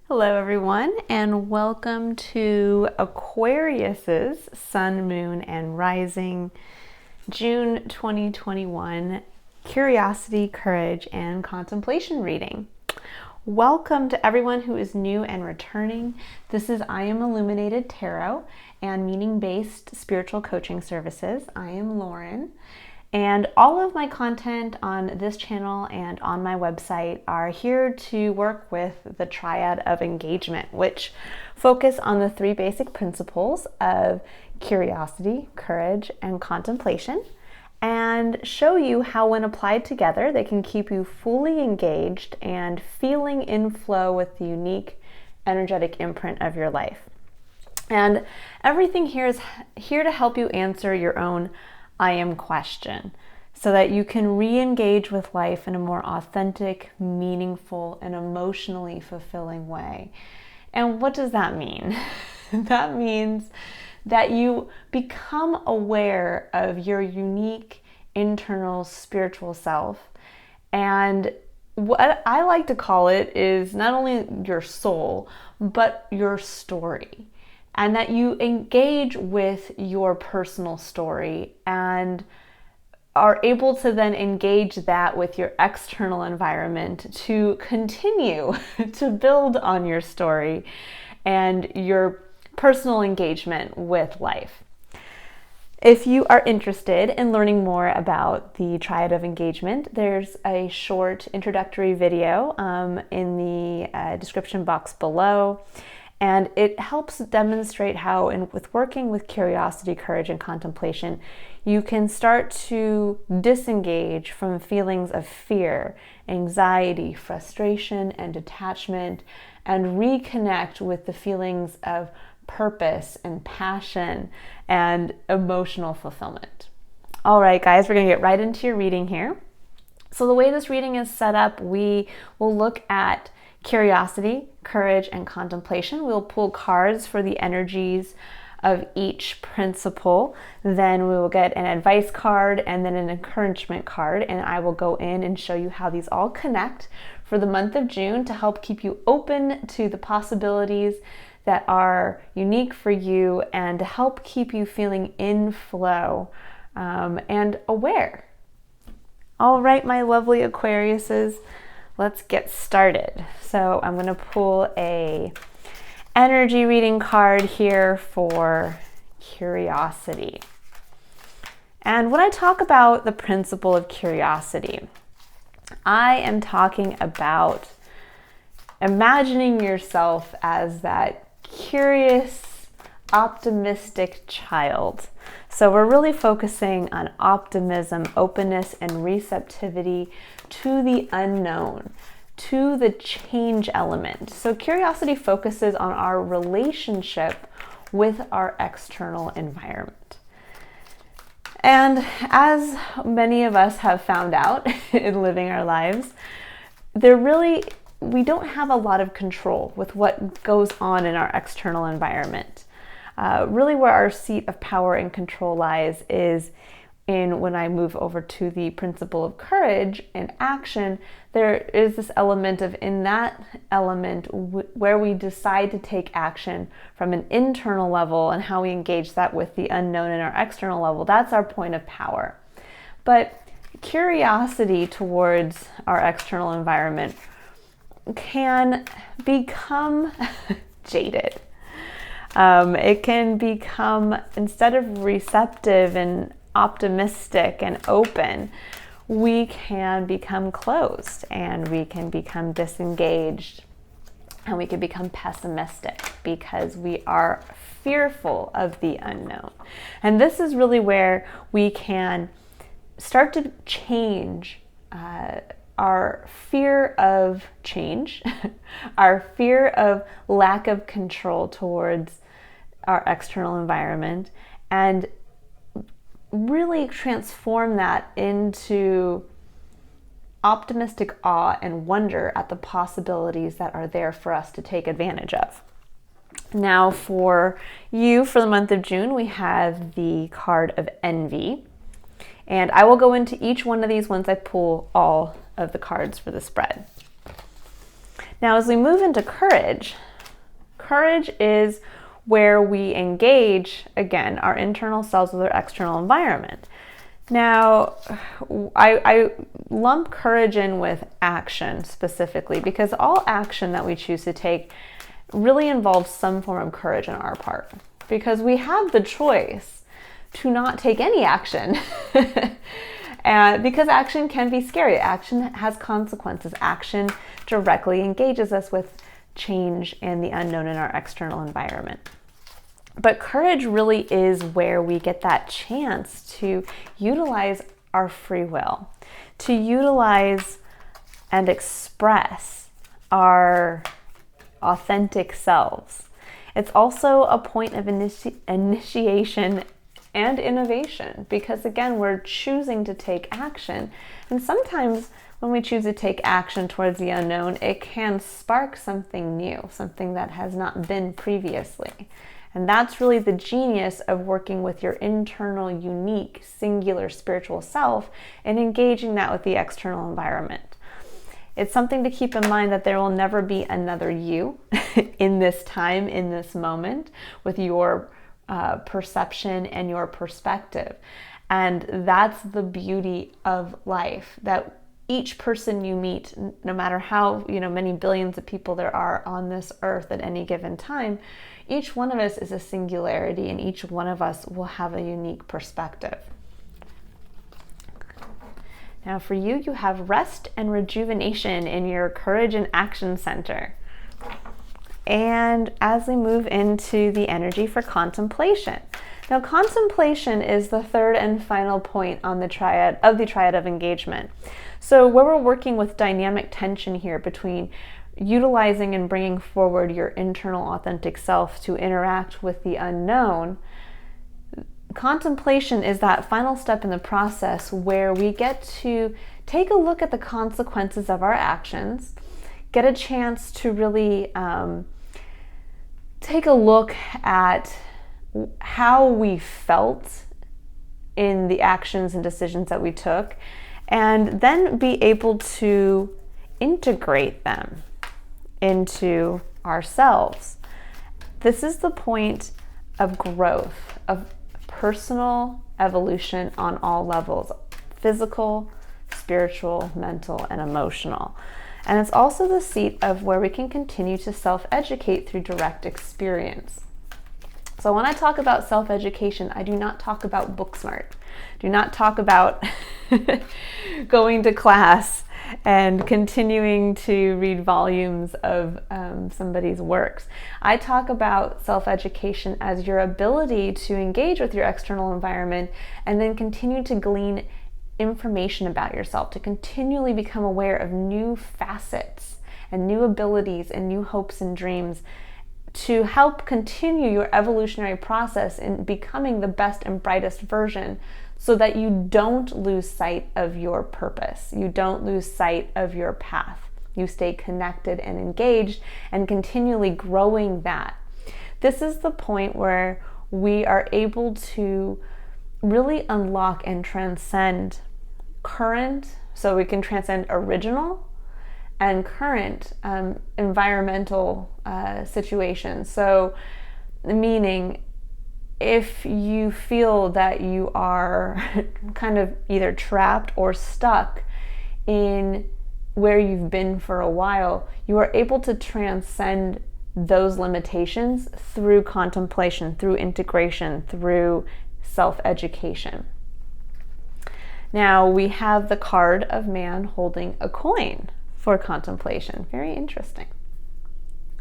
Hello everyone, and welcome to Aquarius's Sun, Moon, and Rising June 2021 Curiosity, Courage, and Contemplation reading. Welcome to everyone who is new and returning. This is I Am Illuminated Tarot and meaning-based spiritual coaching services. I am Lauren. And all of my content on this channel and on my website are here to work with the Triad of Engagement, which focus on the three basic principles of curiosity, courage, and contemplation, and show you how when applied together, they can keep you fully engaged and feeling in flow with the unique energetic imprint of your life. And everything here is here to help you answer your own I am question, so that you can re-engage with life in a more authentic, meaningful, and emotionally fulfilling way. And what does that mean? That means that you become aware of your unique internal spiritual self. And what I like to call it is not only your soul, but your story. And that you engage with your personal story and are able to then engage that with your external environment to continue to build on your story and your personal engagement with life. If you are interested in learning more about the Triad of Engagement, there's a short introductory video in the description box below. And it helps demonstrate how, with working with curiosity, courage, and contemplation, you can start to disengage from feelings of fear, anxiety, frustration, and detachment, and reconnect with the feelings of purpose and passion and emotional fulfillment. All right, guys, we're going to get right into your reading here. So the way this reading is set up, we will look at curiosity, courage, and contemplation. We'll pull cards for the energies of each principle. Then we will get an advice card and then an encouragement card. And I will go in and show you how these all connect for the month of June to help keep you open to the possibilities that are unique for you and to help keep you feeling in flow and aware. All right, my lovely Aquariuses. Let's get started. So I'm going to pull a energy reading card here for curiosity. And when I talk about the principle of curiosity, I am talking about imagining yourself as that curious, optimistic child. So we're really focusing on optimism, openness, and receptivity to the unknown, to the change element. So curiosity focuses on our relationship with our external environment. And as many of us have found out in living our lives, we don't have a lot of control with what goes on in our external environment. Really where our seat of power and control lies is in when I move over to the principle of courage and action. There is this element of, in that element, where we decide to take action from an internal level and how we engage that with the unknown in our external level. That's our point of power. But curiosity towards our external environment can become jaded. It can become, instead of receptive and optimistic and open, we can become closed and we can become disengaged and we can become pessimistic because we are fearful of the unknown. And this is really where we can start to change our fear of change, our fear of lack of control towards our external environment, and really transform that into optimistic awe and wonder at the possibilities that are there for us to take advantage of. Now for you, for the month of June, we have the card of envy. And I will go into each one of these once I pull all of the cards for the spread. Now, as we move into courage, courage is where we engage, again, our internal selves with our external environment. Now, I lump courage in with action specifically because all action that we choose to take really involves some form of courage on our part, because we have the choice to not take any action. And because action can be scary. Action has consequences. Action directly engages us with change and the unknown in our external environment. But courage really is where we get that chance to utilize our free will, to utilize and express our authentic selves. It's also a point of initiation and innovation, because again, we're choosing to take action. And sometimes when we choose to take action towards the unknown, it can spark something new, something that has not been previously. And that's really the genius of working with your internal, unique, singular spiritual self and engaging that with the external environment. It's something to keep in mind that there will never be another you in this time, in this moment, with your perception and your perspective. And that's the beauty of life, that each person you meet, no matter how many billions of people there are on this earth at any given time, each one of us is a singularity, and each one of us will have a unique perspective. Now for you, you have rest and rejuvenation in your courage and action center. And as we move into the energy for contemplation. Now, contemplation is the third and final point on the Triad of Engagement. So where we're working with dynamic tension here between utilizing and bringing forward your internal authentic self to interact with the unknown, contemplation is that final step in the process where we get to take a look at the consequences of our actions, get a chance to really take a look at how we felt in the actions and decisions that we took, and then be able to integrate them into ourselves. This is the point of growth, of personal evolution on all levels: physical, spiritual, mental, and emotional. And it's also the seat of where we can continue to self-educate through direct experience. So when I talk about self-education, I do not talk about book smart. Do not talk about going to class and continuing to read volumes of somebody's works. I talk about self-education as your ability to engage with your external environment and then continue to glean information about yourself, to continually become aware of new facets and new abilities and new hopes and dreams, to help continue your evolutionary process in becoming the best and brightest version, so that you don't lose sight of your purpose. You don't lose sight of your path. You stay connected and engaged and continually growing that. This is the point where we are able to really unlock and transcend current, so we can transcend original and current environmental situations. So meaning, if you feel that you are kind of either trapped or stuck in where you've been for a while, you are able to transcend those limitations through contemplation, through integration, through self-education. Now we have the card of man holding a coin for contemplation. Very interesting.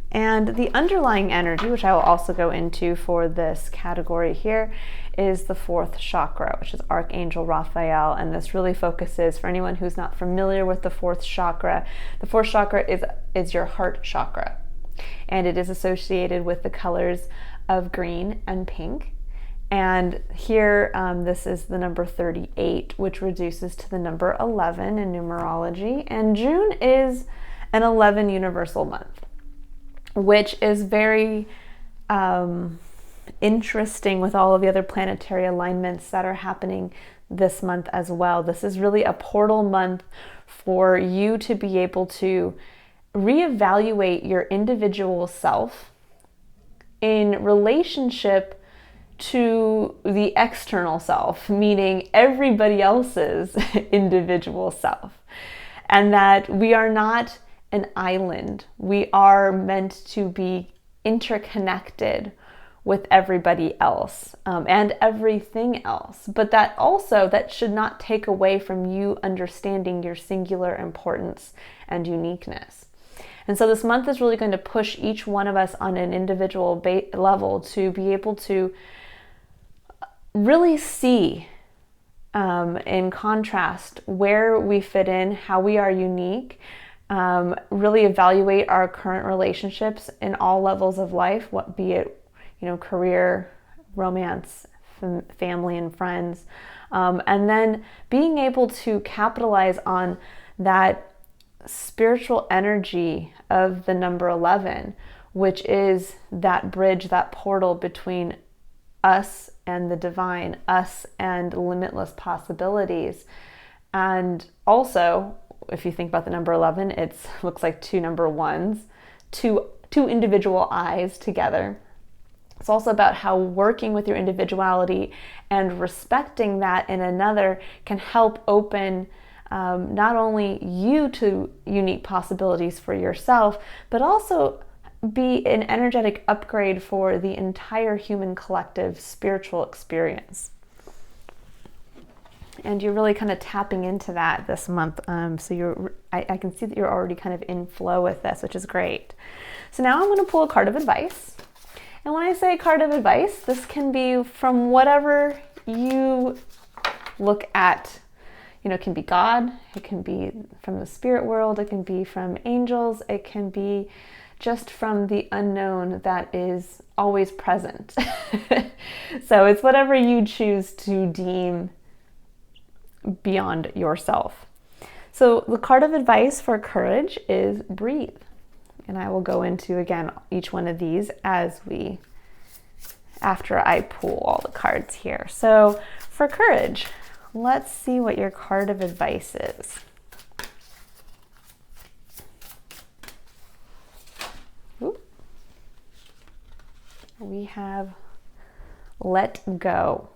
And the underlying energy, which I will also go into for this category here, is the fourth chakra, which is Archangel Raphael. And this really focuses, for anyone who's not familiar with the fourth chakra is your heart chakra. And it is associated with the colors of green and pink. And here, this is the number 38, which reduces to the number 11 in numerology. And June is an 11 universal month, which is very interesting with all of the other planetary alignments that are happening this month as well. This is really a portal month for you to be able to reevaluate your individual self in relationship to the external self, meaning everybody else's individual self. And that we are not an island. We are meant to be interconnected with everybody else and everything else. But that should not take away from you understanding your singular importance and uniqueness. And so this month is really going to push each one of us on an individual level to be able to really see in contrast where we fit in, how we are unique, really evaluate our current relationships in all levels of life, be it career, romance, family and friends, and then being able to capitalize on that spiritual energy of the number 11, which is that bridge, that portal between us and the divine, us and limitless possibilities. And also, if you think about the number 11, it looks like two number ones, two individual eyes together. It's also about how working with your individuality and respecting that in another can help open not only you to unique possibilities for yourself, but also be an energetic upgrade for the entire human collective spiritual experience. And you're really kind of tapping into that this month. So I can see that you're already kind of in flow with this, which is great. So now I'm going to pull a card of advice. And when I say card of advice, this can be from whatever you look at. It can be God, it can be from the spirit world, it can be from angels, it can be just from the unknown that is always present. So it's whatever you choose to deem beyond yourself. So the card of advice for courage is breathe. And I will go into, again, each one of these after I pull all the cards here. So for courage, let's see what your card of advice is. Ooh. We have let go.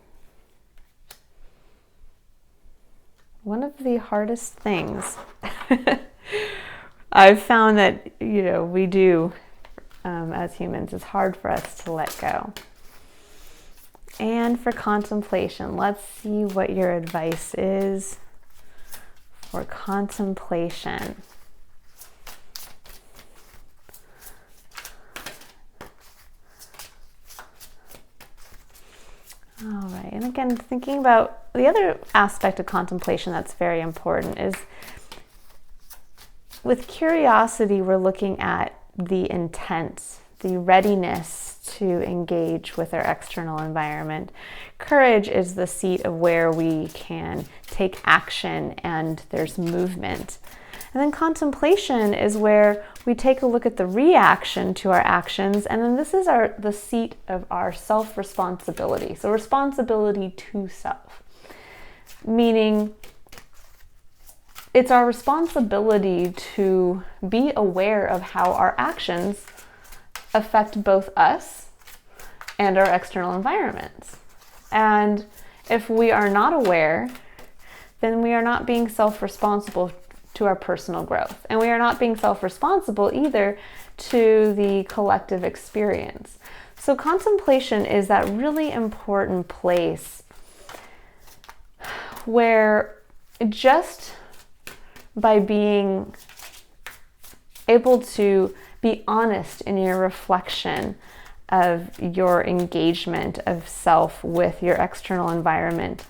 One of the hardest things I've found that, we do as humans, it's hard for us to let go. And for contemplation, let's see what your advice is for contemplation. All right, and again, thinking about the other aspect of contemplation that's very important is with curiosity, we're looking at the intent, the readiness to engage with our external environment. Courage is the seat of where we can take action and there's movement. And then contemplation is where we take a look at the reaction to our actions, and then this is the seat of our self-responsibility. So responsibility to self, meaning it's our responsibility to be aware of how our actions affect both us and our external environments. And if we are not aware, then we are not being self-responsible to our personal growth. And we are not being self-responsible either to the collective experience. So contemplation is that really important place where just by being able to be honest in your reflection of your engagement of self with your external environment,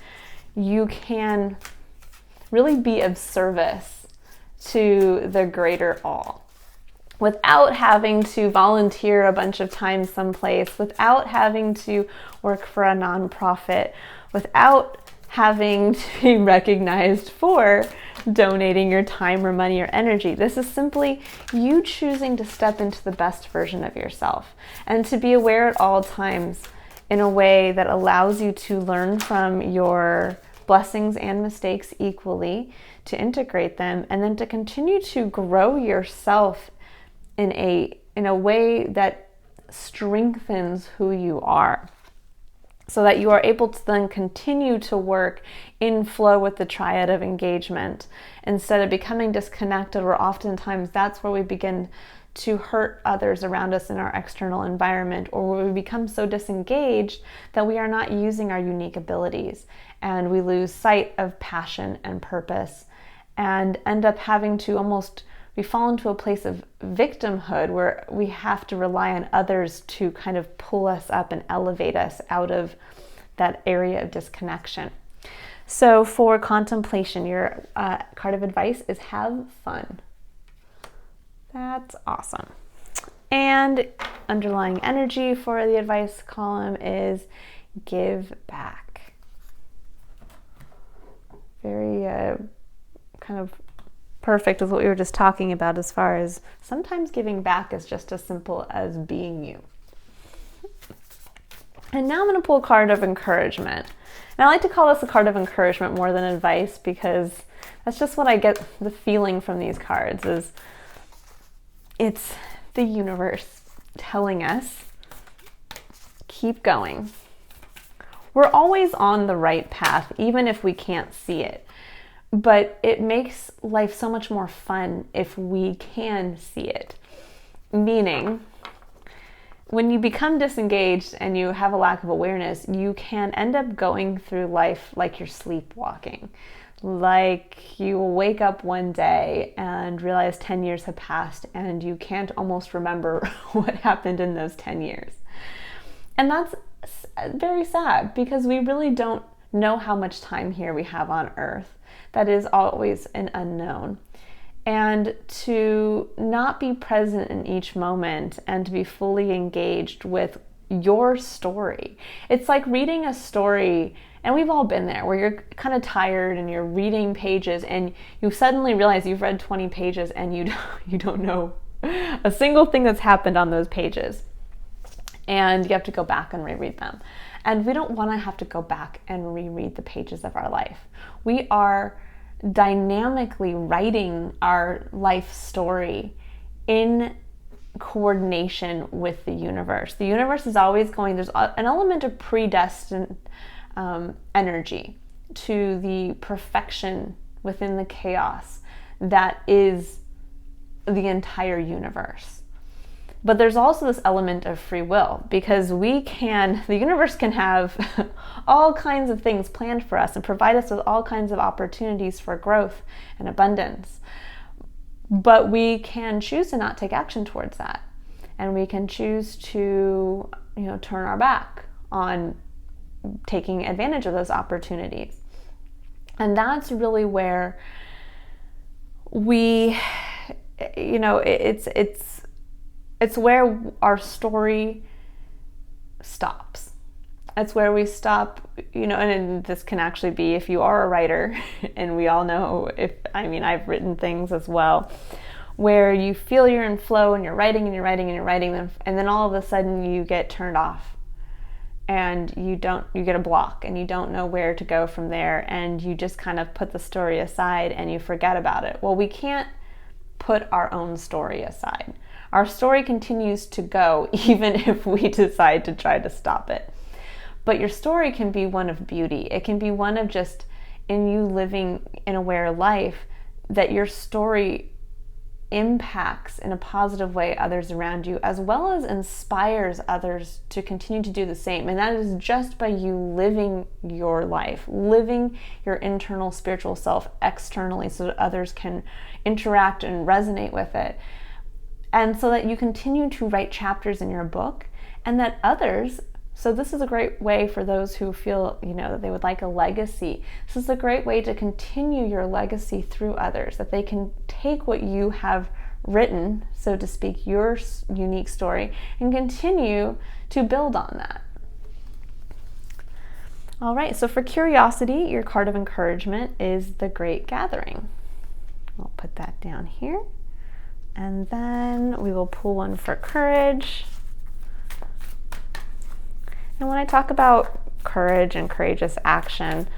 you can really be of service to the greater all without having to volunteer a bunch of time someplace, without having to work for a nonprofit, without having to be recognized for donating your time or money or energy. This is simply you choosing to step into the best version of yourself and to be aware at all times in a way that allows you to learn from your blessings and mistakes equally, to integrate them, and then to continue to grow yourself in a way that strengthens who you are, so that you are able to then continue to work in flow with the Triad of Engagement instead of becoming disconnected, where oftentimes that's where we begin to hurt others around us in our external environment, or where we become so disengaged that we are not using our unique abilities and we lose sight of passion and purpose and end up having to we fall into a place of victimhood where we have to rely on others to kind of pull us up and elevate us out of that area of disconnection. So for contemplation, your card of advice is have fun. That's awesome. And underlying energy for the advice column is give back. Very kind of perfect with what we were just talking about, as far as sometimes giving back is just as simple as being you. And now I'm going to pull a card of encouragement. And I like to call this a card of encouragement more than advice, because that's just what I get the feeling from these cards is it's the universe telling us, keep going. We're always on the right path, even if we can't see it. But it makes life so much more fun if we can see it. Meaning, when you become disengaged and you have a lack of awareness, you can end up going through life like you're sleepwalking. Like you will wake up one day and realize 10 years have passed and you can't almost remember what happened in those 10 years. And that's very sad, because we really don't know how much time here we have on Earth. That is always an unknown. And to not be present in each moment and to be fully engaged with your story. It's like reading a story, and we've all been there, where you're kind of tired and you're reading pages and you suddenly realize you've read 20 pages and you don't know a single thing that's happened on those pages. And you have to go back and reread them. And we don't want to have to go back and reread the pages of our life. We are dynamically writing our life story in coordination with the universe. The universe is always going, there's an element of predestined energy to the perfection within the chaos that is the entire universe. But there's also this element of free will, because the universe can have all kinds of things planned for us and provide us with all kinds of opportunities for growth and abundance. But we can choose to not take action towards that. And we can choose to, turn our back on taking advantage of those opportunities. And that's really where it's where our story stops. It's where we stop, and this can actually be if you are a writer, and we all know I've written things as well, where you feel you're in flow and you're writing and you're writing and you're writing them, and then all of a sudden you get turned off and you get a block and you don't know where to go from there, and you just kind of put the story aside and you forget about it. Well, we can't put our own story aside. Our story continues to go even if we decide to try to stop it. But your story can be one of beauty. It can be one of just in you living an aware life, that your story impacts in a positive way others around you, as well as inspires others to continue to do the same. And that is just by you living your life, living your internal spiritual self externally, so that others can interact and resonate with it. And so that you continue to write chapters in your book, and that others, so this is a great way for those who feel, that they would like a legacy. This is a great way to continue your legacy through others, that they can take what you have written, so to speak, your unique story, and continue to build on that. All right, so for curiosity, your card of encouragement is the Great Gathering. I'll put that down here. And then we will pull one for courage. And when I talk about courage and courageous action,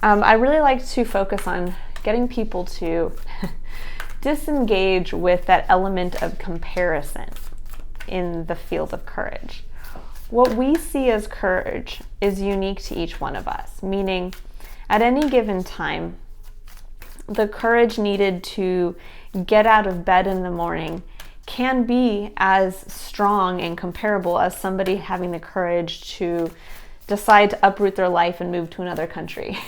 I really like to focus on getting people to disengage with that element of comparison in the field of courage. What we see as courage is unique to each one of us, meaning at any given time, the courage needed to get out of bed in the morning can be as strong and comparable as somebody having the courage to decide to uproot their life and move to another country.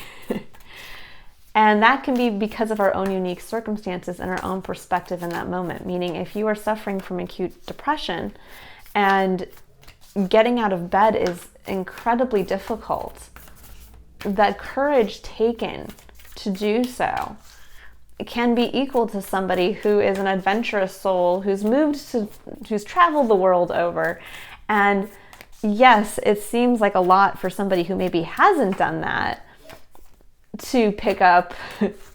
And that can be because of our own unique circumstances and our own perspective in that moment. Meaning, if you are suffering from acute depression and getting out of bed is incredibly difficult, that courage taken to do so, it can be equal to somebody who is an adventurous soul who's traveled the world over. And yes, it seems like a lot for somebody who maybe hasn't done that to pick up,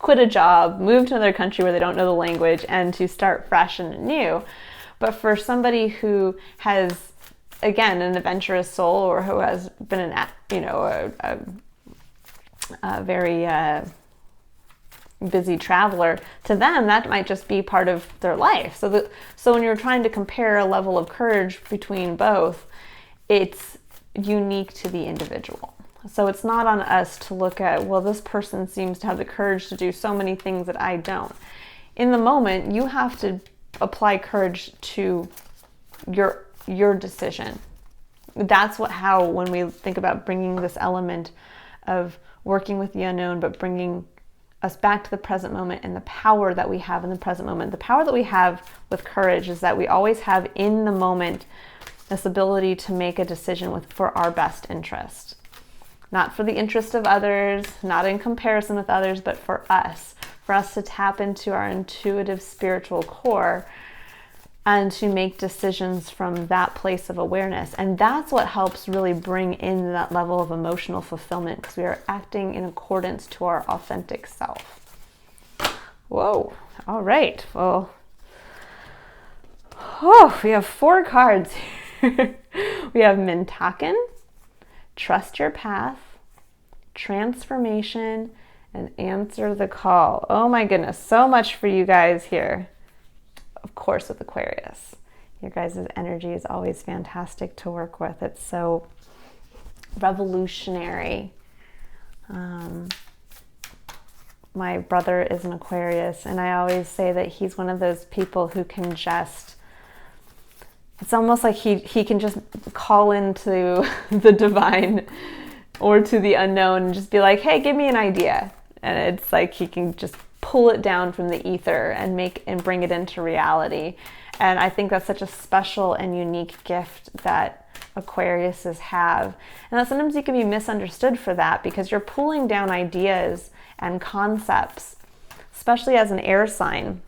quit a job, move to another country where they don't know the language, and to start fresh and new. But for somebody who has, again, an adventurous soul, or who has been a very busy traveler, to them that might just be part of their life. So when you're trying to compare a level of courage between both, it's unique to the individual. So it's not on us to look at, well, this person seems to have the courage to do so many things that I don't. In the moment, you have to apply courage to your decision. That's how, when we think about bringing this element of working with the unknown, but bringing us back to the present moment and the power that we have in the present moment. The power that we have with courage is that we always have in the moment this ability to make a decision for our best interest. Not for the interest of others, not in comparison with others, but for us to tap into our intuitive spiritual core and to make decisions from that place of awareness. And that's what helps really bring in that level of emotional fulfillment, because we are acting in accordance to our authentic self. Whoa, all right, well, we have 4 cards here. We have Mintaken, Trust Your Path, Transformation, and Answer the Call. Oh my goodness, so much for you guys here. Of course, with Aquarius. Your guys' energy is always fantastic to work with. It's so revolutionary. My brother is an Aquarius, and I always say that he's one of those people who can just, it's almost like he can just call into the divine or to the unknown and just be like, hey, give me an idea. And it's like he can just pull it down from the ether and bring it into reality. And I think that's such a special and unique gift that Aquariuses have. And that sometimes you can be misunderstood for that, because you're pulling down ideas and concepts, especially as an air sign,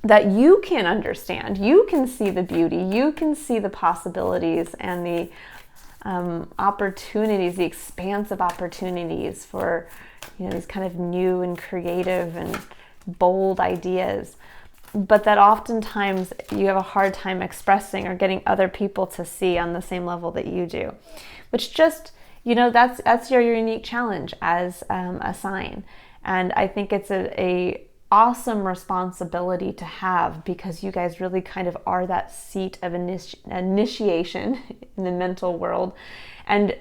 that you can understand. You can see the beauty, you can see the possibilities and the opportunities, the expansive opportunities for, these kind of new and creative and bold ideas. But that oftentimes you have a hard time expressing or getting other people to see on the same level that you do, which just, that's your unique challenge as a sign. And I think it's a awesome responsibility to have, because you guys really kind of are that seat of initiation in the mental world and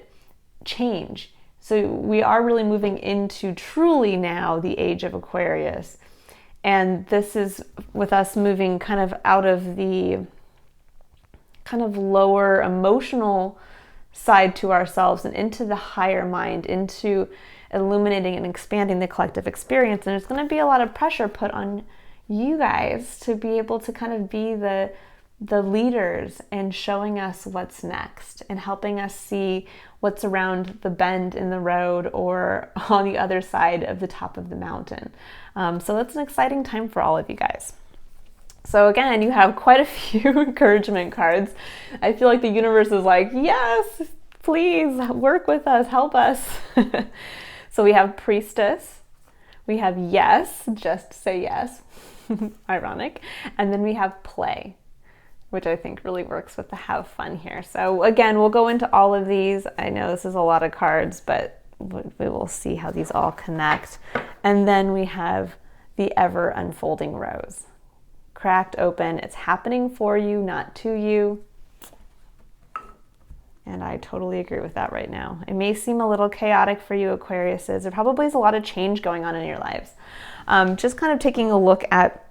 change. So we are really moving into truly now the age of Aquarius. And this is with us moving kind of out of the kind of lower emotional side to ourselves and into the higher mind, into illuminating and expanding the collective experience. And there's going to be a lot of pressure put on you guys to be able to kind of be the leaders and showing us what's next and helping us see what's around the bend in the road or on the other side of the top of the mountain. So that's an exciting time for all of you guys. So again, you have quite a few encouragement cards. I feel like the universe is like, yes, please work with us, help us. So we have Priestess, we have Yes, just say yes, ironic, and then we have Play, which I think really works with the have fun here. So again, we'll go into all of these. I know this is a lot of cards, but we will see how these all connect. And then we have the ever unfolding rose. cracked open. It's happening for you, not to you. And I totally agree with that right now. It may seem a little chaotic for you, Aquariuses. There probably is a lot of change going on in your lives. Just kind of taking a look at,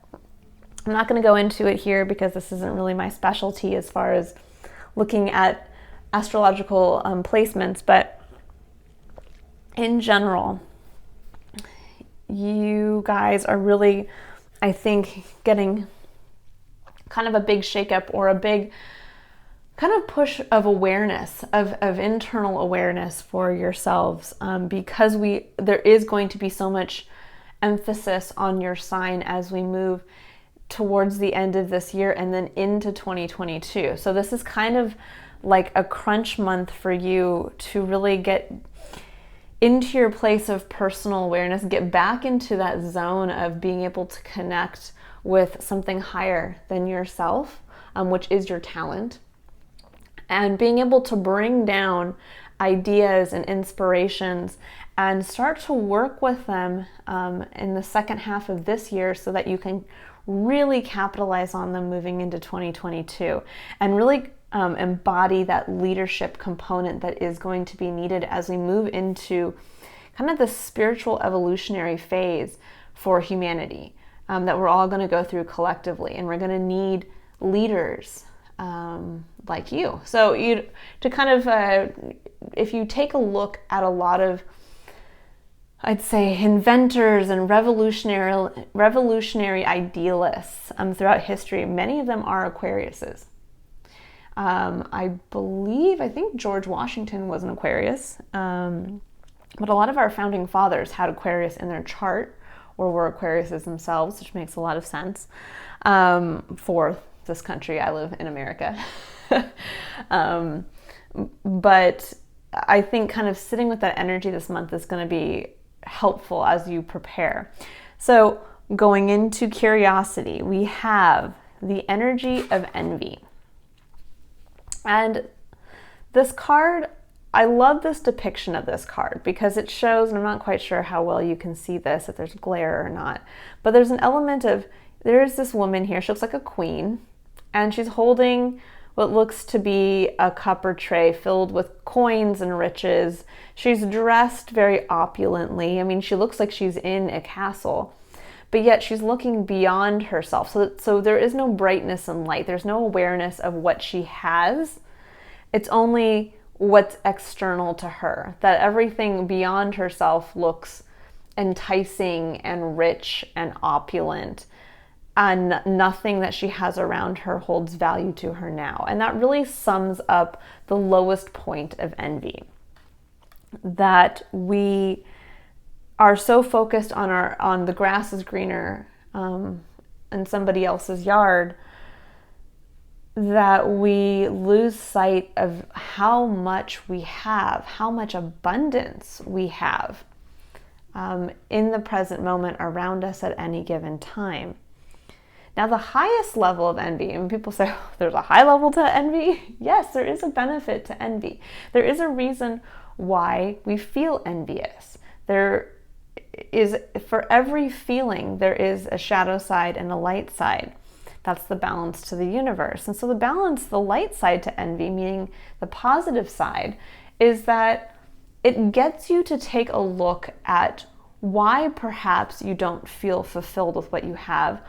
I'm not going to go into it here because this isn't really my specialty as far as looking at astrological placements, but in general, you guys are really, I think, getting kind of a big shakeup or a big kind of push of awareness, of internal awareness for yourselves, because there is going to be so much emphasis on your sign as we move towards the end of this year and then into 2022. So this is kind of like a crunch month for you to really get into your place of personal awareness, get back into that zone of being able to connect with something higher than yourself, which is your talent, and being able to bring down ideas and inspirations and start to work with them in the second half of this year so that you can really capitalize on them moving into 2022 and really embody that leadership component that is going to be needed as we move into kind of the spiritual evolutionary phase for humanity that we're all going to go through collectively, and we're going to need leaders like you. So to kind of, if you take a look at a lot of, I'd say, inventors and revolutionary idealists throughout history, many of them are Aquariuses. I think George Washington was an Aquarius, but a lot of our founding fathers had Aquarius in their chart or were Aquariuses themselves, which makes a lot of sense for this country. I live in America. But I think kind of sitting with that energy this month is going to be helpful as you prepare. So going into curiosity, we have the energy of envy. And this card, I love this depiction of this card because it shows, and I'm not quite sure how well you can see this, if there's glare or not, but there's an element of, there's this woman here, she looks like a queen, and she's holding what looks to be a copper tray filled with coins and riches. She's dressed very opulently. I mean, she looks like she's in a castle, but yet she's looking beyond herself. So there is no brightness and light. There's no awareness of what she has. It's only what's external to her, that everything beyond herself looks enticing and rich and opulent, and nothing that she has around her holds value to her now. And that really sums up the lowest point of envy, that we are so focused on the grass is greener in somebody else's yard that we lose sight of how much we have, how much abundance we have in the present moment around us at any given time. Now, the highest level of envy, and people say, oh, there's a high level to envy. Yes, there is a benefit to envy. There is a reason why we feel envious. There is, for every feeling, there is a shadow side and a light side. That's the balance to the universe. And so the light side to envy, meaning the positive side, is that it gets you to take a look at why perhaps you don't feel fulfilled with what you have,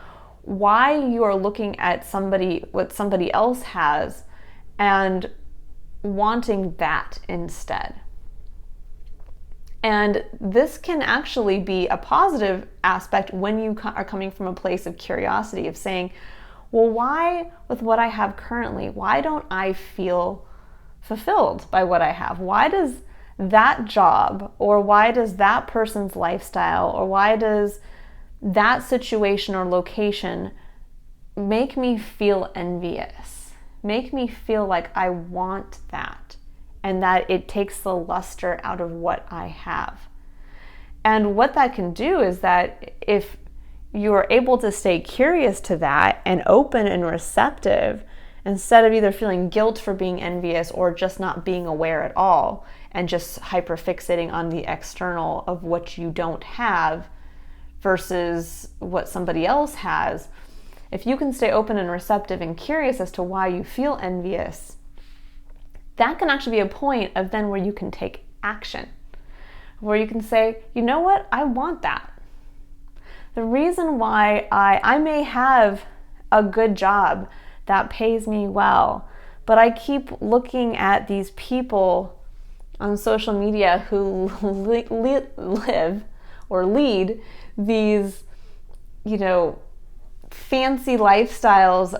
why you are looking at what somebody else has and wanting that instead. And this can actually be a positive aspect when you are coming from a place of curiosity, of saying, well, why, with what I have currently, why don't I feel fulfilled by what I have? Why does that job, or why does that person's lifestyle, or why does that situation or location make me feel envious, make me feel like I want that, and that it takes the luster out of what I have? And what that can do is that if you are able to stay curious to that and open and receptive, instead of either feeling guilt for being envious or just not being aware at all and just hyperfixating on the external of what you don't have versus what somebody else has, if you can stay open and receptive and curious as to why you feel envious, that can actually be a point of then where you can take action, where you can say, you know what, I want that. The reason why I may have a good job that pays me well, but I keep looking at these people on social media who live or lead these, fancy lifestyles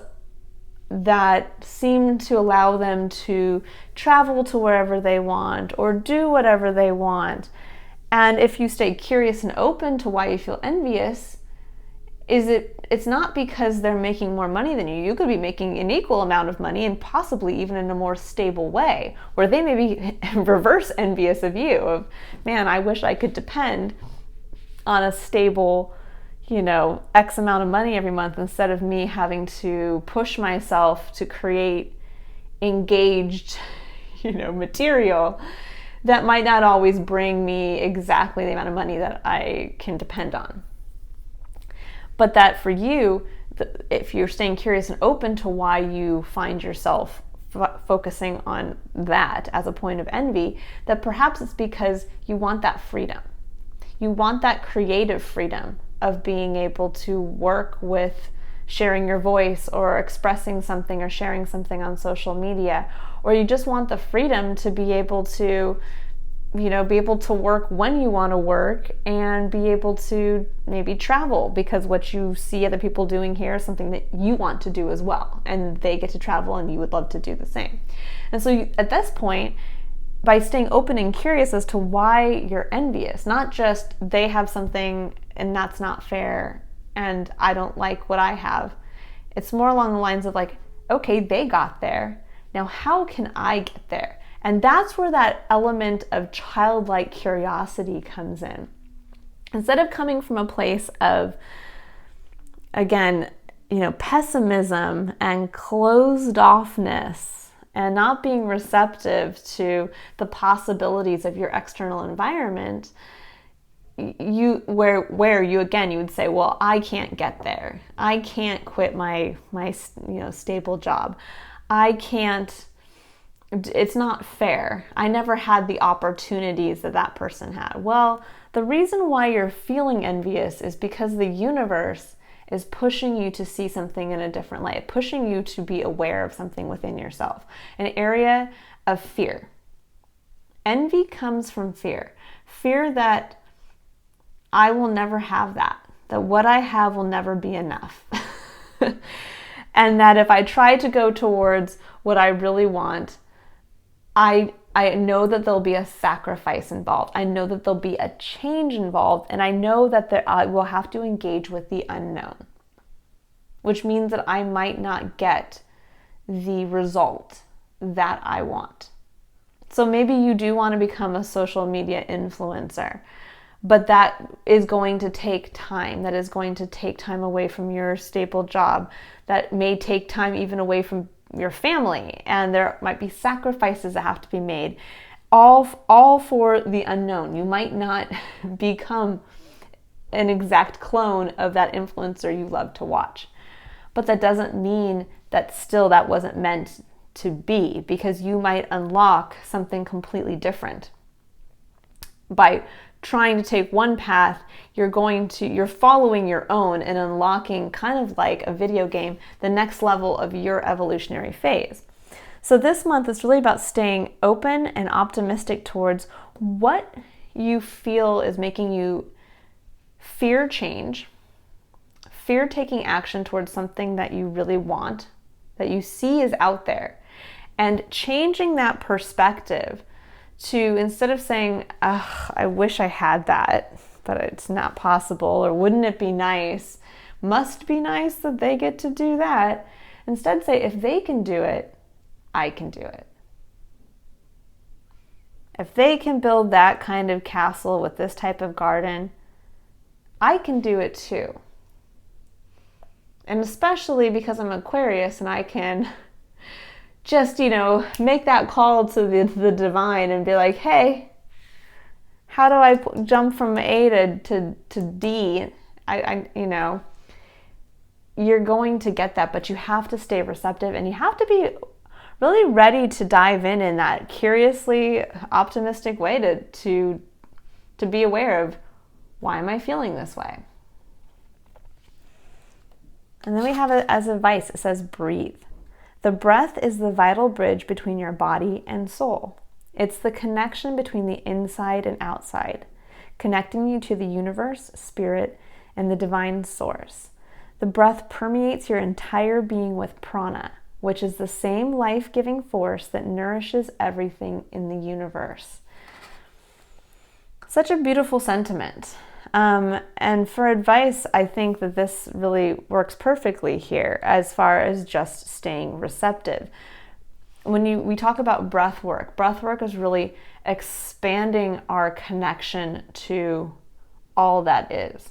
that seem to allow them to travel to wherever they want or do whatever they want. And if you stay curious and open to why you feel envious, it's not because they're making more money than you. You could be making an equal amount of money and possibly even in a more stable way, where they may be reverse envious of you, of, man, I wish I could depend on a stable, X amount of money every month instead of me having to push myself to create engaged, material that might not always bring me exactly the amount of money that I can depend on. But that for you, if you're staying curious and open to why you find yourself focusing on that as a point of envy, that perhaps it's because you want that freedom. You want that creative freedom of being able to work with sharing your voice or expressing something or sharing something on social media, or you just want the freedom to be able to work when you want to work and be able to maybe travel because what you see other people doing here is something that you want to do as well, and they get to travel and you would love to do the same. And so at this point, by staying open and curious as to why you're envious, not just they have something and that's not fair and I don't like what I have. It's more along the lines of like, okay, they got there. Now how can I get there? And that's where that element of childlike curiosity comes in. Instead of coming from a place of, again, pessimism and closed offness and not being receptive to the possibilities of your external environment, you would say, well, I can't get there. I can't quit my stable job. I can't. It's not fair. I never had the opportunities that person had. Well, the reason why you're feeling envious is because the universe is pushing you to see something in a different light, pushing you to be aware of something within yourself, an area of fear. Envy comes from fear. Fear that I will never have that what I have will never be enough. And that if I try to go towards what I really want, I know that there'll be a sacrifice involved. I know that there'll be a change involved, and I know that I will have to engage with the unknown, which means that I might not get the result that I want. So maybe you do want to become a social media influencer, but that is going to take time. That is going to take time away from your stable job. That may take time even away from your family, and there might be sacrifices that have to be made, all for the unknown. You might not become an exact clone of that influencer you love to watch, but that doesn't mean that still that wasn't meant to be, because you might unlock something completely different. By trying to take one path, you're following your own and unlocking, kind of like a video game, the next level of your evolutionary phase. So this month is really about staying open and optimistic towards what you feel is making you fear change, fear taking action towards something that you really want, that you see is out there, and changing that perspective to, instead of saying, I wish I had that, but it's not possible, or wouldn't it be nice, must be nice that they get to do that, instead say, if they can do it, I can do it. If they can build that kind of castle with this type of garden, I can do it too. And especially because I'm Aquarius and I can just, make that call to the divine and be like, hey, how do I jump from A to D? you're going to get that, but you have to stay receptive, and you have to be really ready to dive in that curiously optimistic way to be aware of, why am I feeling this way? And then we have it as advice. It says, breathe. The breath is the vital bridge between your body and soul. It's the connection between the inside and outside, connecting you to the universe, spirit, and the divine source. The breath permeates your entire being with prana, which is the same life-giving force that nourishes everything in the universe. Such a beautiful sentiment. And for advice, I think that this really works perfectly here as far as just staying receptive. When we talk about breath work is really expanding our connection to all that is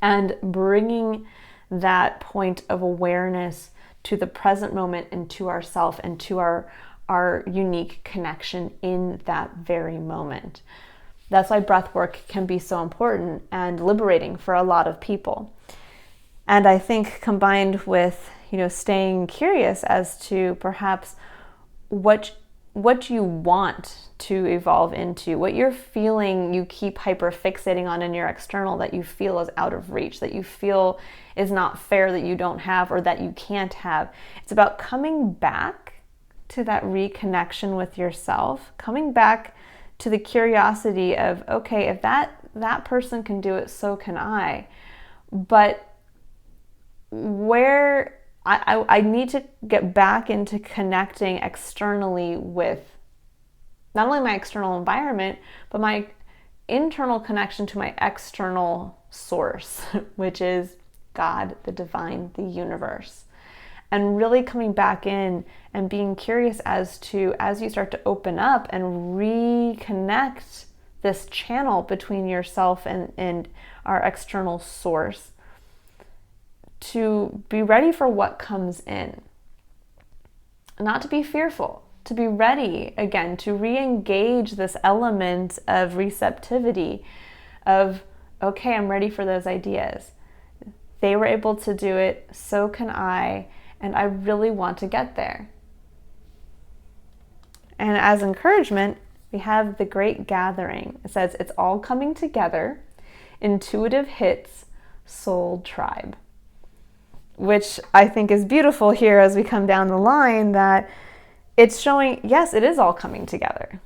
and bringing that point of awareness to the present moment and to ourself and to our unique connection in that very moment. That's why breath work can be so important and liberating for a lot of people. And I think combined with, staying curious as to perhaps what you want to evolve into, what you're feeling you keep hyper fixating on in your external that you feel is out of reach, that you feel is not fair, that you don't have, or that you can't have. It's about coming back to that reconnection with yourself, coming back to the curiosity of, okay, if that person can do it, so can I. But where I need to get back into connecting externally with not only my external environment, but my internal connection to my external source, which is God, the divine, the universe. And really coming back in and being curious as you start to open up and reconnect this channel between yourself and our external source, to be ready for what comes in. Not to be fearful, to be ready again, to re-engage this element of receptivity of, okay, I'm ready for those ideas. They were able to do it, so can I. And I really want to get there. And as encouragement, we have the Great Gathering. It says, it's all coming together. Intuitive hits, soul tribe. Which I think is beautiful here as we come down the line, that it's showing, yes, it is all coming together.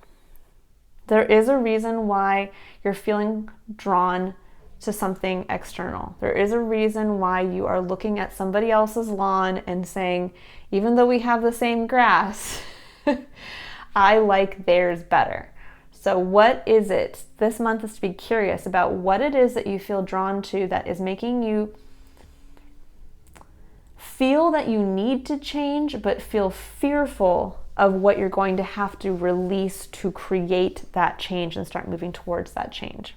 There is a reason why you're feeling drawn to something external. There is a reason why you are looking at somebody else's lawn and saying, even though we have the same grass, I like theirs better. So what is it? This month is to be curious about what it is that you feel drawn to that is making you feel that you need to change, but feel fearful of what you're going to have to release to create that change and start moving towards that change.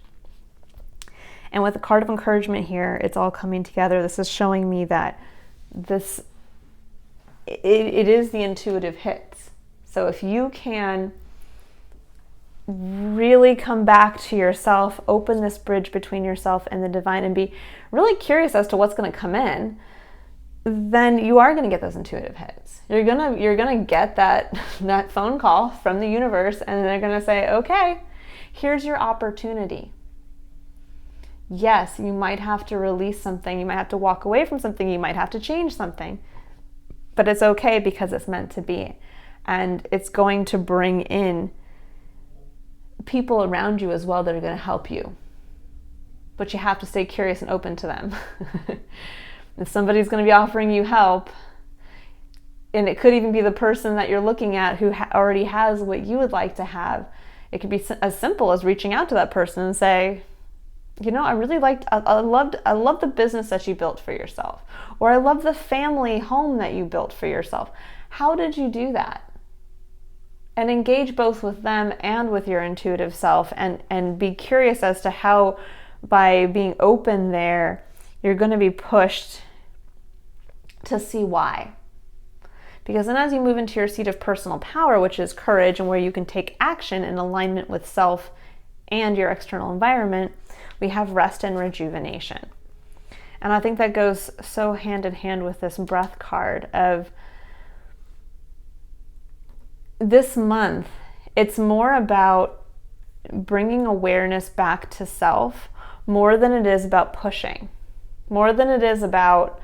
And with the card of encouragement here, it's all coming together. This is showing me that it is the intuitive hits. So if you can really come back to yourself, open this bridge between yourself and the divine, and be really curious as to what's going to come in, then you are going to get those intuitive hits. You're gonna get that phone call from the universe, and they're going to say, okay, here's your opportunity. Yes, you might have to release something, you might have to walk away from something, you might have to change something, but it's okay because it's meant to be. And it's going to bring in people around you as well that are going to help you. But you have to stay curious and open to them. If somebody's going to be offering you help, and it could even be the person that you're looking at who already has what you would like to have, it could be as simple as reaching out to that person and say, I love the business that you built for yourself, or I love the family home that you built for yourself. How did you do that? And engage both with them and with your intuitive self, and be curious as to how, by being open there, you're going to be pushed to see why. Because then as you move into your seat of personal power, which is courage, and where you can take action in alignment with self and your external environment, we have rest and rejuvenation. And I think that goes so hand in hand with this breath card of this month. It's more about bringing awareness back to self more than it is about pushing, more than it is about,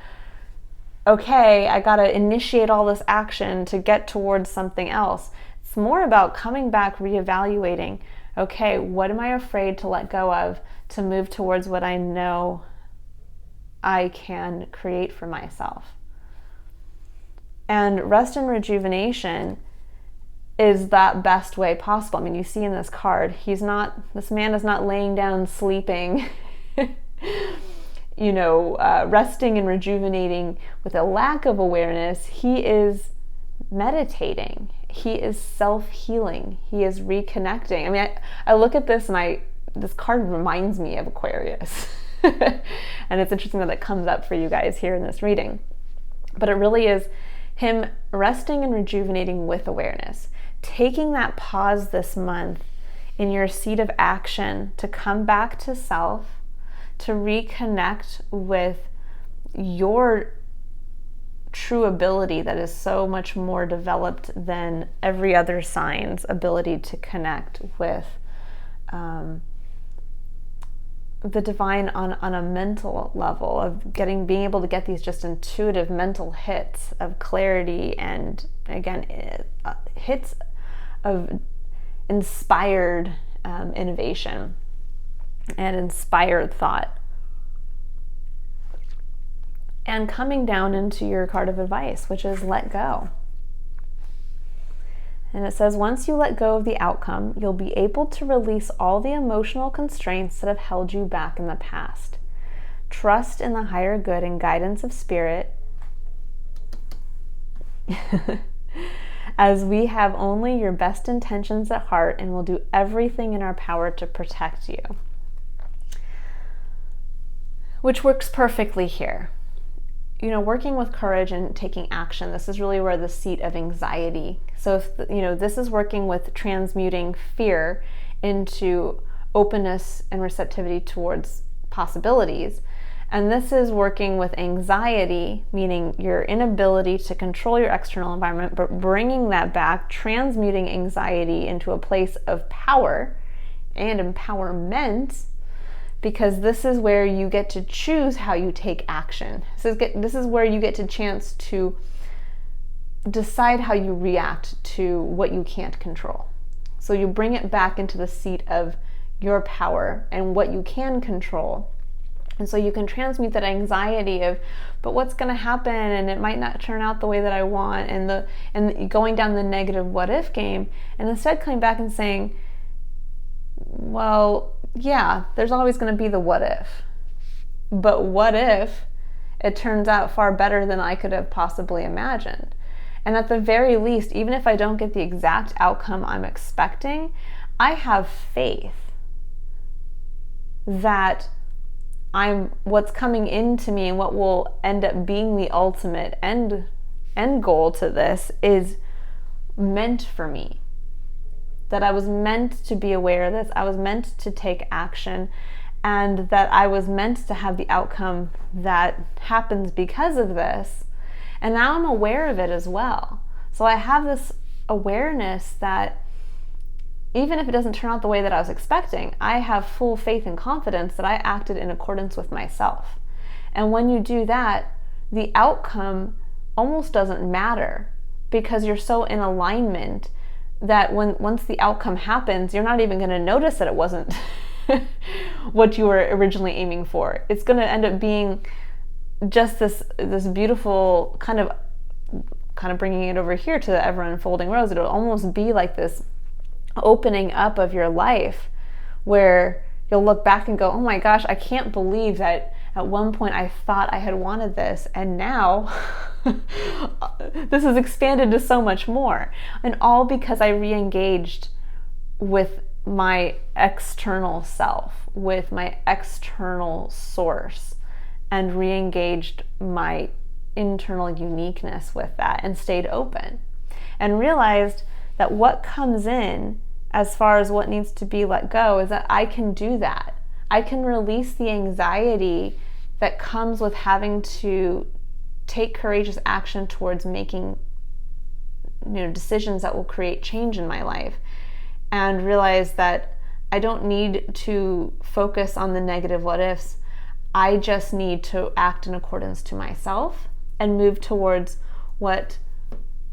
okay, I got to initiate all this action to get towards something else. It's more about coming back, reevaluating, okay, what am I afraid to let go of to move towards what I know I can create for myself. And rest and rejuvenation is that best way possible. I mean, you see in this card, this man is not laying down sleeping, resting and rejuvenating with a lack of awareness. He is meditating. He is self-healing. He is reconnecting. I mean, I look at this and this card reminds me of Aquarius. And it's interesting that it comes up for you guys here in this reading. But it really is him resting and rejuvenating with awareness. Taking that pause this month in your seat of action to come back to self, to reconnect with your true ability that is so much more developed than every other sign's ability to connect with the divine on a mental level, of being able to get these just intuitive mental hits of clarity, and again, hits of inspired innovation and inspired thought. And coming down into your card of advice, which is let go. And it says, once you let go of the outcome, you'll be able to release all the emotional constraints that have held you back in the past. Trust in the higher good and guidance of spirit, as we have only your best intentions at heart and will do everything in our power to protect you. Which works perfectly here. Working with courage and taking action, this is really where the seat of anxiety. So if, this is working with transmuting fear into openness and receptivity towards possibilities. And this is working with anxiety, meaning your inability to control your external environment, but bringing that back, transmuting anxiety into a place of power and empowerment, because this is where you get to choose how you take action. This is where you get to chance to decide how you react to what you can't control. So you bring it back into the seat of your power and what you can control. And so you can transmute that anxiety of, but what's going to happen, and it might not turn out the way that I want, and going down the negative what if game, and instead coming back and saying, well, yeah, there's always going to be the what if. But what if it turns out far better than I could have possibly imagined? And at the very least, even if I don't get the exact outcome I'm expecting, I have faith that what's coming into me and what will end up being the ultimate end goal to this is meant for me. That I was meant to be aware of this, I was meant to take action, and that I was meant to have the outcome that happens because of this. And now I'm aware of it as well. So I have this awareness that even if it doesn't turn out the way that I was expecting, I have full faith and confidence that I acted in accordance with myself. And when you do that, the outcome almost doesn't matter, because you're so in alignment that once the outcome happens, you're not even going to notice that it wasn't what you were originally aiming for. It's going to end up being just this beautiful kind of bringing it over here to the ever unfolding rose. It'll almost be like this opening up of your life where you'll look back and go, oh my gosh, I can't believe that at one point I thought I had wanted this, and now this has expanded to so much more. And all because I re-engaged with my external self, with my external source, and re-engaged my internal uniqueness with that, and stayed open and realized that what comes in as far as what needs to be let go is that I can do that. I can release the anxiety that comes with having to take courageous action towards making, decisions that will create change in my life, and realize that I don't need to focus on the negative what ifs. I just need to act in accordance to myself and move towards what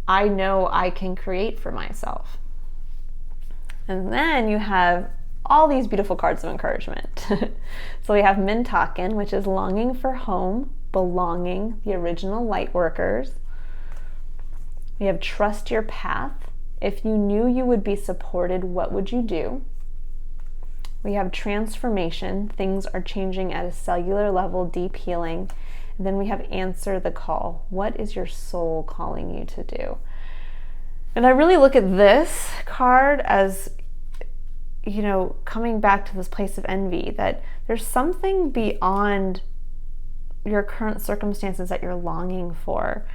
I know I can create for myself. And then you have all these beautiful cards of encouragement. So we have Mintaken, which is longing for home, belonging, the original light workers. We have trust your path. If you knew you would be supported, what would you do? We have transformation. Things are changing at a cellular level, deep healing. And then we have answer the call. What is your soul calling you to do? And I really look at this card as, coming back to this place of envy, that there's something beyond your current circumstances that you're longing for.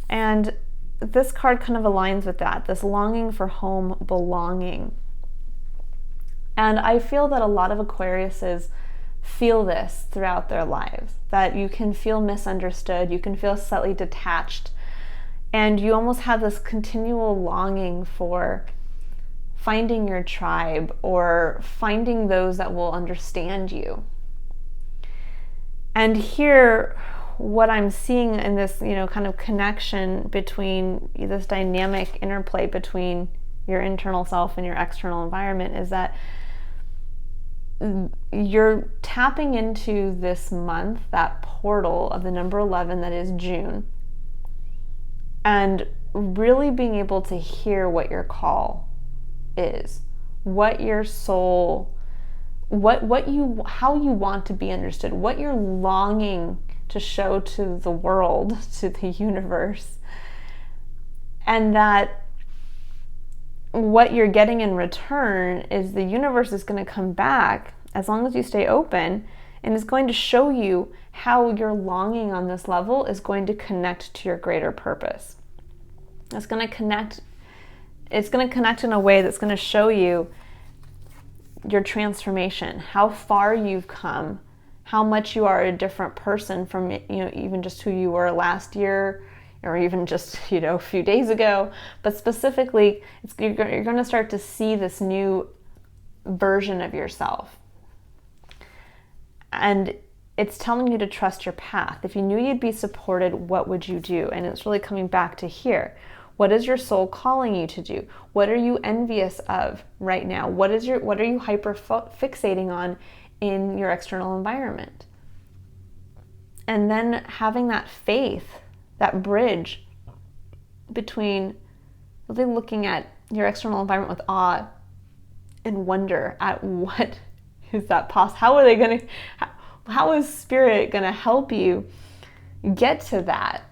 And this card kind of aligns with that, this longing for home, belonging. And I feel that a lot of Aquariuses feel this throughout their lives, that you can feel misunderstood, you can feel slightly detached, and you almost have this continual longing for finding your tribe or finding those that will understand you. And here, what I'm seeing in this, kind of connection between this dynamic interplay between your internal self and your external environment is that you're tapping into this month, that portal of the number 11 that is June, and really being able to hear what your call is, what your soul, how you want to be understood, what you're longing to show to the world, to the universe, and that what you're getting in return is the universe is going to come back, as long as you stay open, and is going to show you how your longing on this level is going to connect to your greater purpose. It's going to connect in a way that's going to show you your transformation, how far you've come, how much you are a different person from, even just who you were last year, or even just, a few days ago. But specifically, you're going to start to see this new version of yourself. And it's telling you to trust your path. If you knew you'd be supported, what would you do? And it's really coming back to here. What is your soul calling you to do? What are you envious of right now? What are you hyper fixating on in your external environment? And then having that faith, that bridge between really looking at your external environment with awe and wonder at what is that possible? How is spirit going to help you get to that?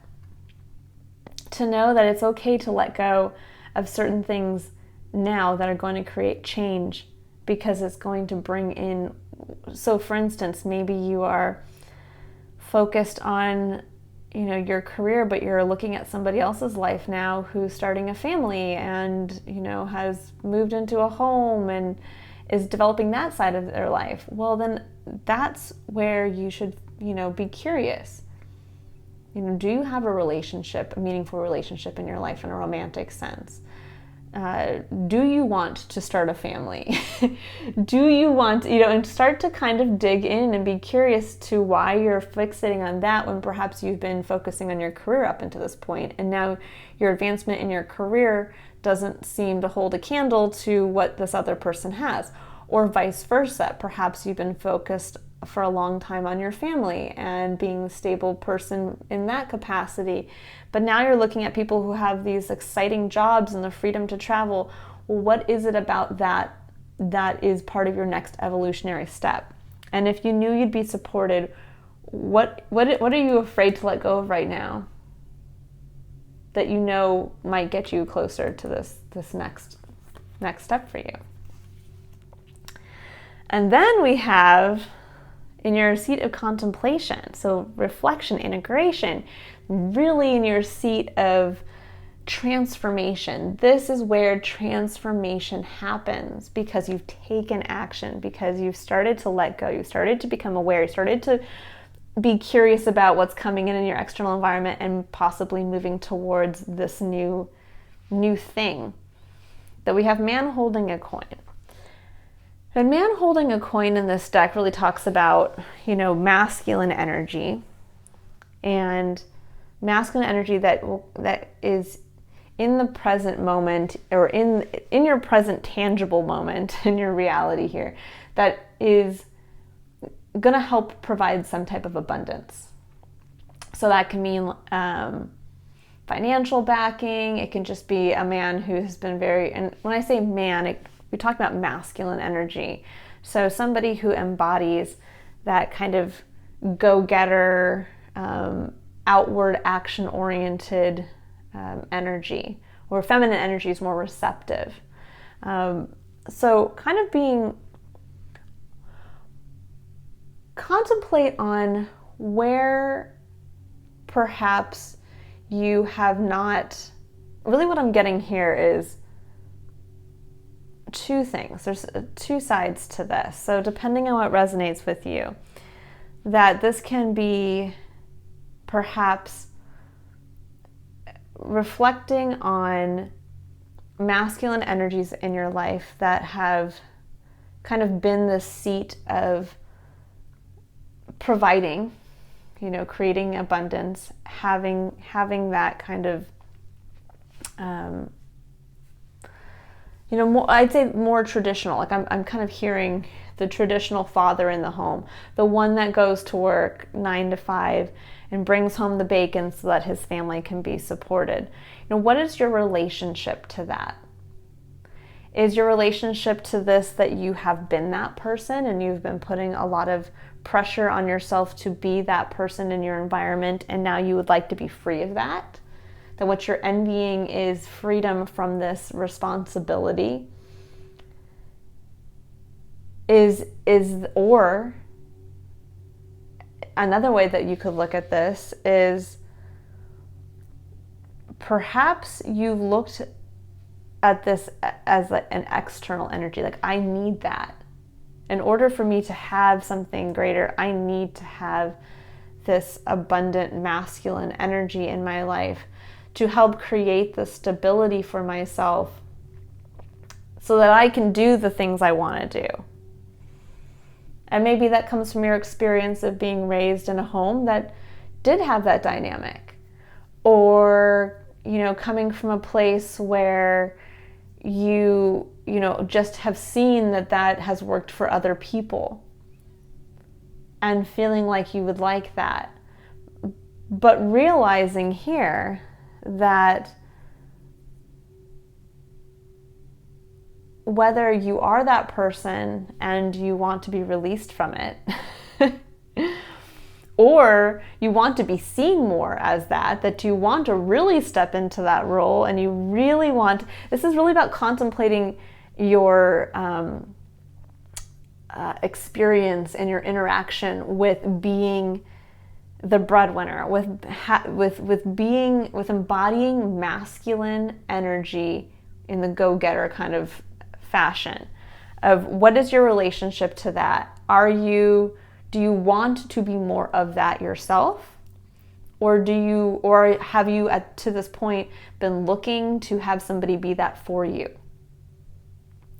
To know that it's okay to let go of certain things now that are going to create change, because it's going to bring in. So for instance, maybe you are focused on your career, but you're looking at somebody else's life now who's starting a family and has moved into a home and is developing that side of their life. Well, then that's where you should be curious. Do you have a meaningful relationship in your life in a romantic sense? Do you want to start a family? Do you want, and start to kind of dig in and be curious to why you're fixating on that when perhaps you've been focusing on your career up until this point, and now your advancement in your career doesn't seem to hold a candle to what this other person has, or vice versa. Perhaps you've been focused for a long time on your family and being a stable person in that capacity, but now you're looking at people who have these exciting jobs and the freedom to travel. Well, what is it about that is part of your next evolutionary step? And if you knew you'd be supported, what are you afraid to let go of right now that might get you closer to this next step for you? And then we have in your seat of contemplation, so reflection, integration, really in your seat of transformation. This is where transformation happens, because you've taken action, because you've started to let go, you've started to become aware, you started to be curious about what's coming in your external environment and possibly moving towards this new thing. That we have man holding a coin. And man holding a coin in this deck really talks about, masculine energy, and masculine energy that is in the present moment, or in your present tangible moment in your reality here, that is going to help provide some type of abundance. So that can mean financial backing. It can just be a man who has been and when I say man, we talk about masculine energy. So somebody who embodies that kind of go-getter, outward action-oriented energy, or feminine energy is more receptive. So kind of contemplate on where perhaps you have not, really what I'm getting here is two things. There's two sides to this. So depending on what resonates with you, that this can be perhaps reflecting on masculine energies in your life that have kind of been the seat of providing, creating abundance, having that kind of, I'd say more traditional. Like I'm kind of hearing the traditional father in the home, the one that goes to work 9 to 5 and brings home the bacon so that his family can be supported. What is your relationship to that? Is your relationship to this that you have been that person and you've been putting a lot of pressure on yourself to be that person in your environment, and now you would like to be free of that? That what you're envying is freedom from this responsibility? Or another way that you could look at this is perhaps you've looked at this as an external energy. Like, I need that. In order for me to have something greater, I need to have this abundant masculine energy in my life to help create the stability for myself so that I can do the things I want to do. And maybe that comes from your experience of being raised in a home that did have that dynamic. Or, coming from a place where you just have seen that has worked for other people and feeling like you would like that. But realizing here that whether you are that person and you want to be released from it, or you want to be seen more as that you want to really step into that role, and you really want, this is really about contemplating your experience and your interaction with being the breadwinner, with embodying masculine energy in the go-getter kind of fashion. Of what is your relationship to that? Do you want to be more of that yourself? Or have you to this point been looking to have somebody be that for you?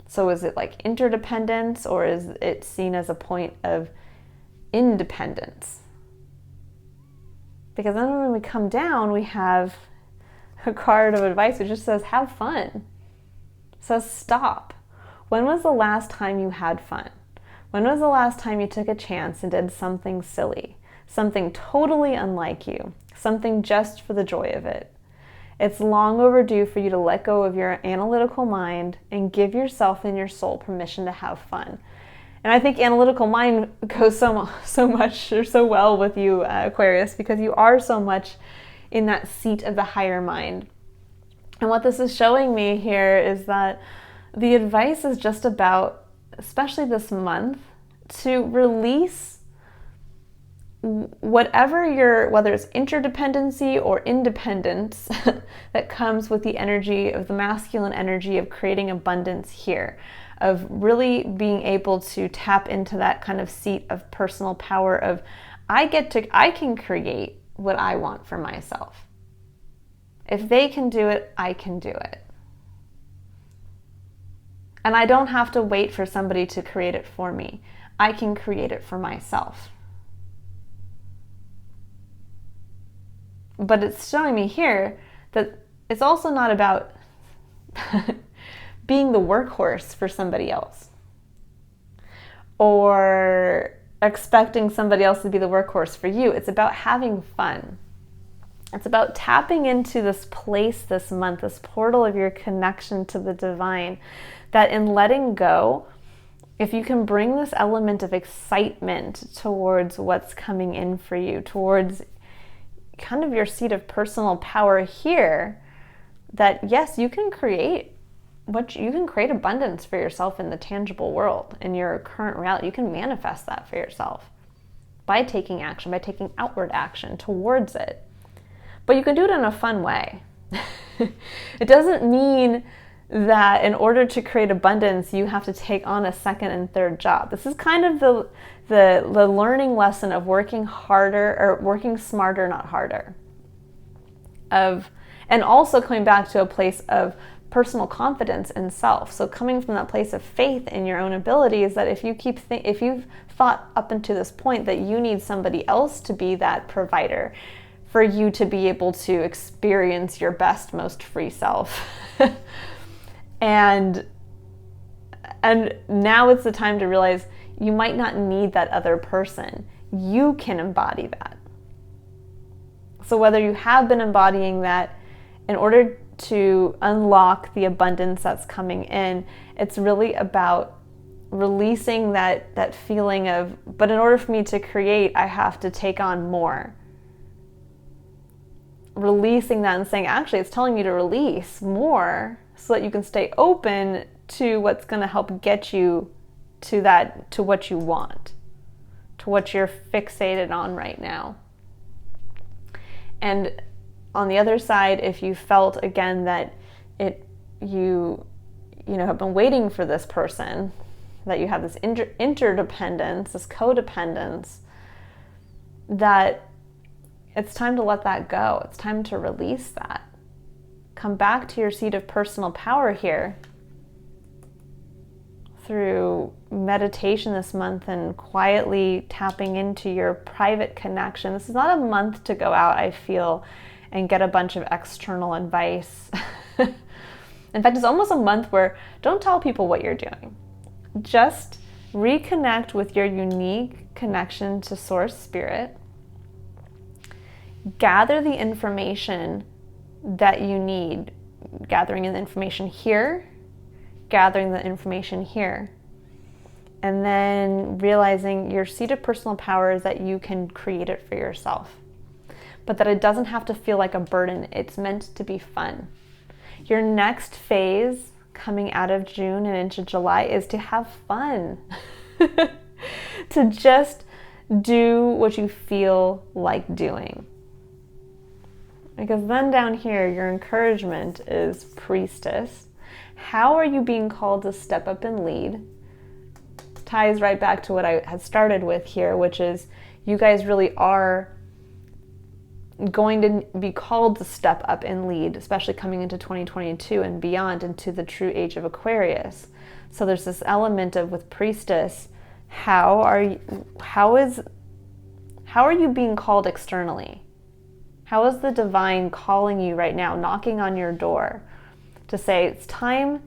So is it like interdependence, or is it seen as a point of independence? Because then when we come down, we have a card of advice which just says, have fun. It says, stop. When was the last time you had fun? When was the last time you took a chance and did something silly? Something totally unlike you. Something just for the joy of it. It's long overdue for you to let go of your analytical mind and give yourself and your soul permission to have fun. And I think analytical mind goes so much or so well with you, Aquarius, because you are so much in that seat of the higher mind. And what this is showing me here is that the advice is just about, especially this month, to release whatever whether it's interdependency or independence that comes with the energy of the masculine energy of creating abundance here, of really being able to tap into that kind of seat of personal power of, I can create what I want for myself. If they can do it, I can do it. And I don't have to wait for somebody to create it for me. I can create it for myself. But it's showing me here that it's also not about being the workhorse for somebody else, or expecting somebody else to be the workhorse for you. It's about having fun. It's about tapping into this place this month, this portal of your connection to the divine, that in letting go, if you can bring this element of excitement towards what's coming in for you, towards kind of your seat of personal power here, that yes, you can create abundance for yourself in the tangible world, in your current reality. You can manifest that for yourself by taking action, by taking outward action towards it. But you can do it in a fun way. It doesn't mean that in order to create abundance, you have to take on a second and third job. This is kind of the learning lesson of working harder, or working smarter, not harder. And also coming back to a place of personal confidence in self. So coming from that place of faith in your own abilities, that if you've thought up until this point that you need somebody else to be that provider for you to be able to experience your best, most free self. And now it's the time to realize you might not need that other person. You can embody that. So whether you have been embodying that, in order to unlock the abundance that's coming in, it's really about releasing that feeling of, but in order for me to create, I have to take on more. Releasing that and saying, actually, it's telling you to release more so that you can stay open to what's going to help get you to what you want, to what you're fixated on right now. And on the other side, if you felt again that you have been waiting for this person, that you have this interdependence, this codependence, that it's time to let that go. It's time to release that. Come back to your seat of personal power here through meditation this month and quietly tapping into your private connection. This is not a month to go out, I feel, and get a bunch of external advice. In fact, it's almost a month where don't tell people what you're doing. Just reconnect with your unique connection to Source Spirit. Gather the information that you need, gathering the information here, gathering the information here, and then realizing your seat of personal power is that you can create it for yourself, but that it doesn't have to feel like a burden. It's meant to be fun. Your next phase coming out of June and into July is to have fun, to just do what you feel like doing. Because then down here, your encouragement is Priestess. How are you being called to step up and lead? Ties right back to what I had started with here, which is you guys really are going to be called to step up and lead, especially coming into 2022 and beyond, into the true age of Aquarius. So there's this element of, with Priestess, how are you being called externally? How is the divine calling you right now, knocking on your door to say it's time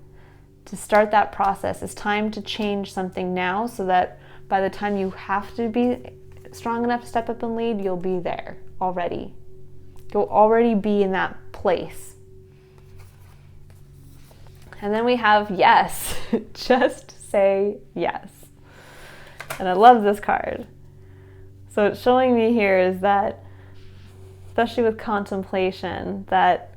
to start that process? It's time to change something now so that by the time you have to be strong enough to step up and lead, you'll be there already. You'll already be in that place. And then we have yes. Just say yes. And I love this card. So it's showing me here is that, especially with contemplation, that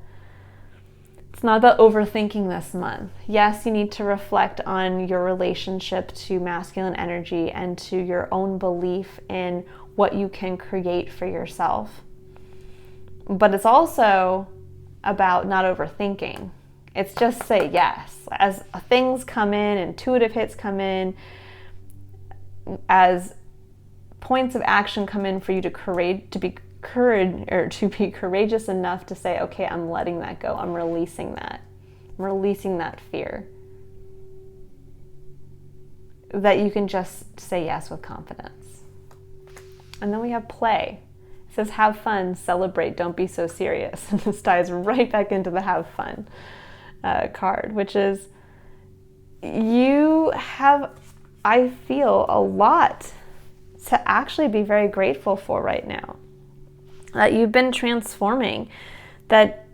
it's not about overthinking this month. Yes, you need to reflect on your relationship to masculine energy and to your own belief in what you can create for yourself. But it's also about not overthinking. It's just say yes. As things come in, intuitive hits come in, as points of action come in for you to be courageous enough to say, okay, I'm letting that go. I'm releasing that. I'm releasing that fear. That you can just say yes with confidence. And then we have play. It says, have fun, celebrate, don't be so serious. And this ties right back into the have fun card, which is, you have, I feel, a lot to actually be very grateful for right now. That you've been transforming. That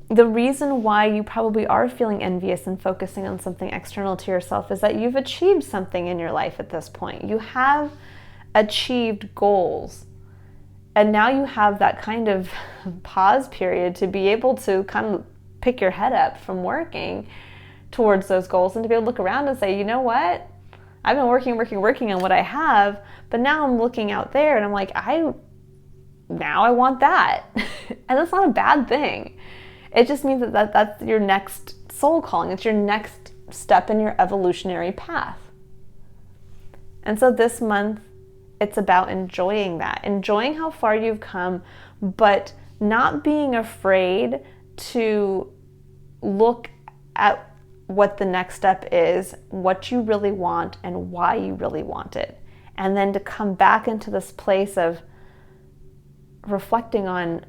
the reason why you probably are feeling envious and focusing on something external to yourself is that you've achieved something in your life at this point. You have achieved goals. And now you have that kind of pause period to be able to kind of pick your head up from working towards those goals and to be able to look around and say, you know what? I've been working on what I have, but now I'm looking out there and I'm like, now I want that. And that's not a bad thing. It just means that that's your next soul calling. It's your next step in your evolutionary path. And so this month, it's about enjoying that, enjoying how far you've come, but not being afraid to look at what the next step is, what you really want, and why you really want it. And then to come back into this place of reflecting on,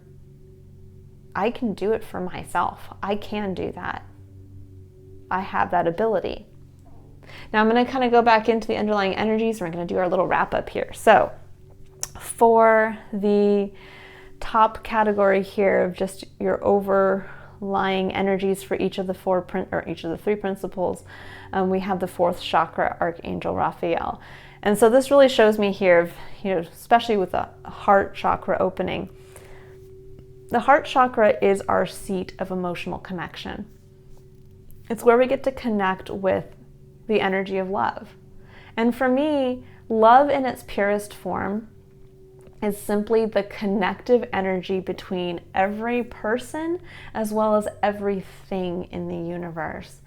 I can do it for myself. I can do that. I have that ability. Now I'm going to kind of go back into the underlying energies. We're going to do our little wrap up here. So for the top category here of just your overlying energies for each of the each of the three principles, we have the fourth chakra, Archangel Raphael. And so this really shows me here, especially with the heart chakra opening. The heart chakra is our seat of emotional connection. It's where we get to connect with the energy of love. And for me, love in its purest form is simply the connective energy between every person as well as everything in the universe.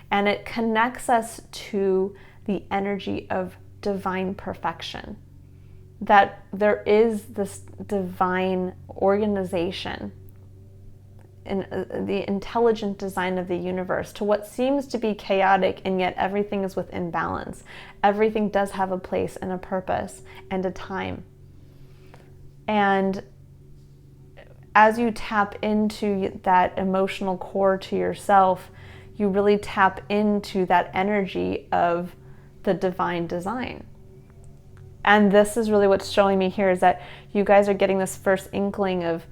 And it connects us to the energy of divine perfection. That there is this divine organization in the intelligent design of the universe to what seems to be chaotic, and yet everything is within balance. Everything does have a place and a purpose and a time. And as you tap into that emotional core to yourself, you really tap into that energy of the divine design. And this is really what's showing me here, is that you guys are getting this first inkling of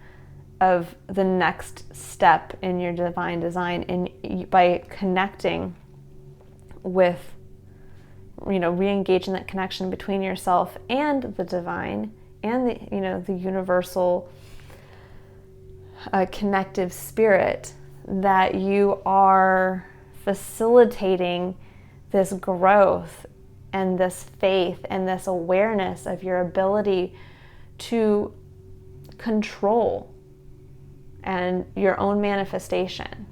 the next step in your divine design by connecting with, re-engaging that connection between yourself and the divine and the universal connective spirit, that you are facilitating this growth and this faith and this awareness of your ability to control and your own manifestation,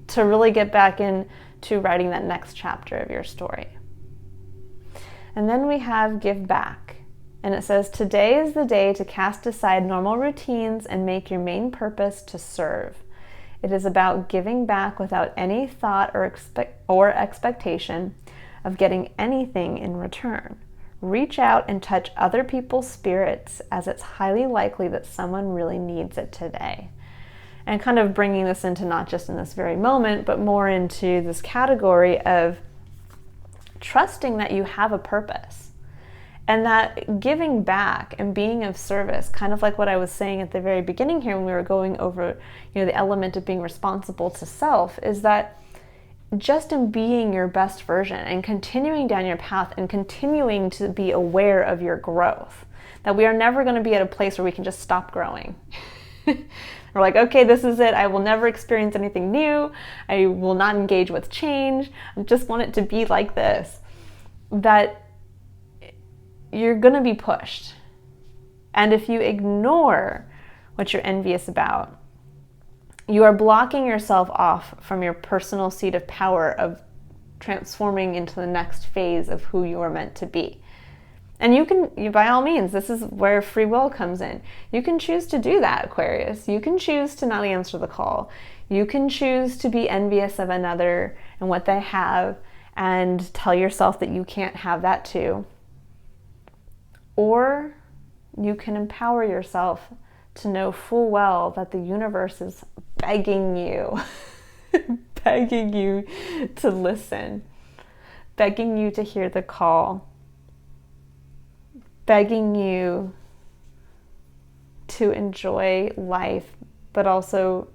to really get back into writing that next chapter of your story. And then we have give back. And it says, today is the day to cast aside normal routines and make your main purpose to serve. It is about giving back without any thought or expectation of getting anything in return. Reach out and touch other people's spirits, as it's highly likely that someone really needs it today. And kind of bringing this into not just in this very moment, but more into this category of trusting that you have a purpose. And that giving back and being of service, kind of like what I was saying at the very beginning here when we were going over, the element of being responsible to self, is that just in being your best version and continuing down your path and continuing to be aware of your growth, that we are never going to be at a place where we can just stop growing. We're like, okay, this is it. I will never experience anything new. I will not engage with change. I just want it to be like this. That you're going to be pushed. And if you ignore what you're envious about, you are blocking yourself off from your personal seat of power of transforming into the next phase of who you are meant to be. And you can, by all means, this is where free will comes in. You can choose to do that, Aquarius. You can choose to not answer the call. You can choose to be envious of another and what they have and tell yourself that you can't have that too. Or you can empower yourself to know full well that the universe is begging you, begging you to listen, begging you to hear the call, begging you to enjoy life, but also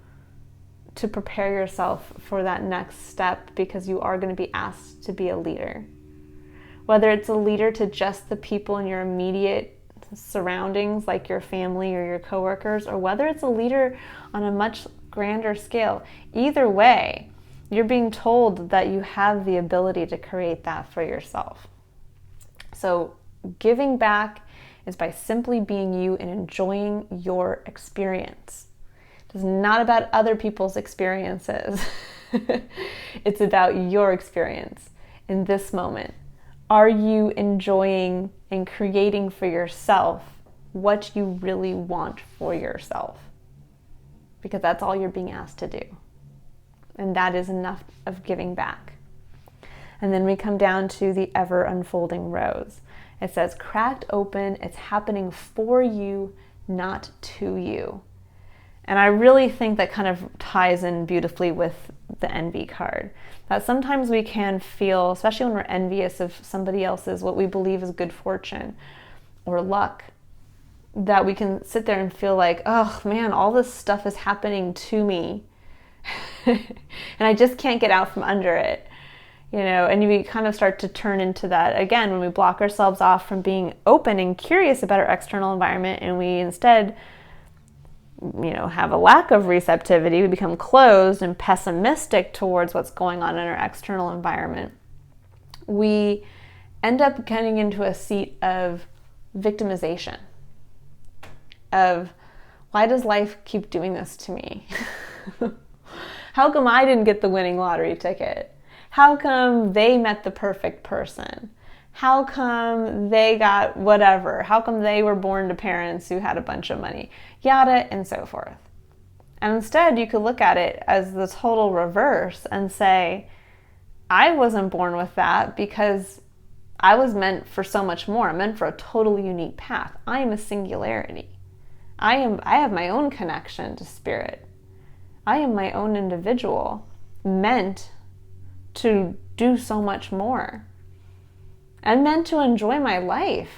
to prepare yourself for that next step, because you are going to be asked to be a leader. Whether it's a leader to just the people in your immediate surroundings, like your family or your coworkers, or whether it's a leader on a much grander scale, either way, you're being told that you have the ability to create that for yourself. So giving back is by simply being you and enjoying your experience. It is not about other people's experiences. It's about your experience in this moment. Are you enjoying and creating for yourself what you really want for yourself? Because that's all you're being asked to do. And that is enough of giving back. And then we come down to the ever unfolding rose. It says, cracked open, it's happening for you, not to you. And I really think that kind of ties in beautifully with the envy card. That sometimes we can feel, especially when we're envious of somebody else's, what we believe is good fortune or luck, that we can sit there and feel like, oh man, all this stuff is happening to me. And I just can't get out from under it. You know, and we kind of start to turn into that again when we block ourselves off from being open and curious about our external environment, and we instead, you know, have a lack of receptivity. We become closed and pessimistic towards what's going on in our external environment. We end up getting into a seat of victimization, of why does life keep doing this to me? How come I didn't get the winning lottery ticket? How come they met the perfect person? How come they got whatever? How come they were born to parents who had a bunch of money? Yada, and so forth. And instead, you could look at it as the total reverse and say, I wasn't born with that because I was meant for so much more. I'm meant for a totally unique path. I am a singularity. I have my own connection to spirit. I am my own individual, meant to do so much more. I'm meant to enjoy my life.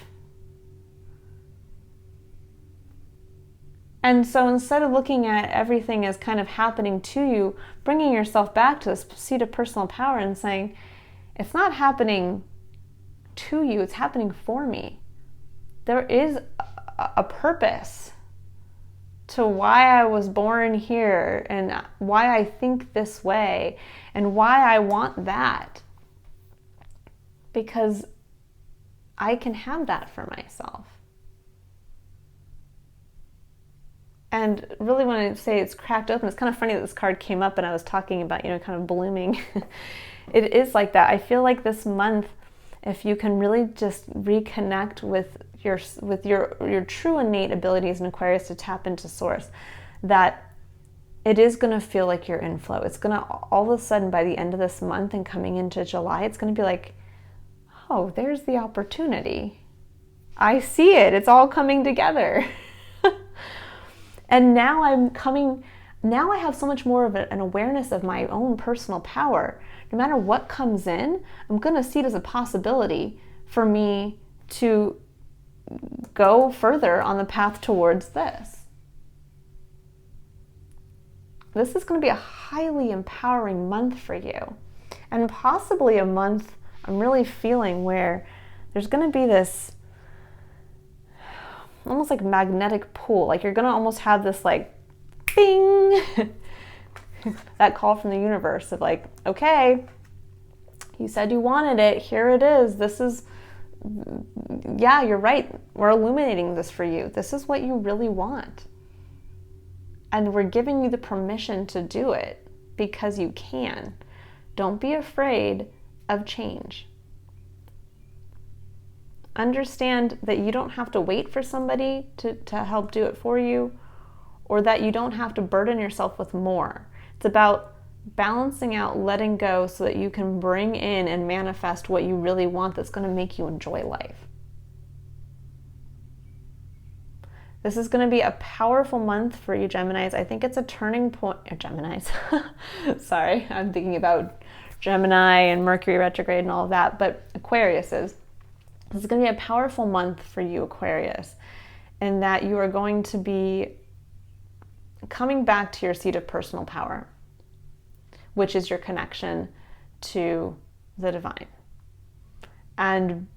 And so instead of looking at everything as kind of happening to you, bringing yourself back to this seat of personal power and saying, it's not happening to you, it's happening for me. There is a purpose to why I was born here and why I think this way and why I want that. Because I can have that for myself. And really when I say it's cracked open, it's kind of funny that this card came up and I was talking about, you know, kind of blooming. It is like that. I feel like this month, if you can really just reconnect with your true innate abilities in Aquarius to tap into source, that it is going to feel like you're in flow. It's going to all of a sudden by the end of this month and coming into July, it's going to be like, oh, there's the opportunity. I see it. It's all coming together. And now I have so much more of an awareness of my own personal power. No matter what comes in, I'm going to see it as a possibility for me to go further on the path towards this. This is going to be a highly empowering month for you. And possibly a month I'm really feeling where there's going to be this almost like magnetic pull. Like you're going to almost have this like bing, that call from the universe of like, okay, you said you wanted it. Here it is. This is, yeah, you're right. We're illuminating this for you. This is what you really want. And we're giving you the permission to do it because you can. Don't be afraid of change. understand that you don't have to wait for somebody to help do it for you, or that you don't have to burden yourself with more. It's about balancing out, letting go, so that you can bring in and manifest what you really want that's going to make you enjoy life. This is going to be a powerful month for you, Geminis. I think it's a turning point. Geminis. Sorry, I'm thinking about Gemini and Mercury retrograde and all of that, but Aquarius is. This is going to be a powerful month for you, Aquarius, in that you are going to be coming back to your seat of personal power, which is your connection to the divine. And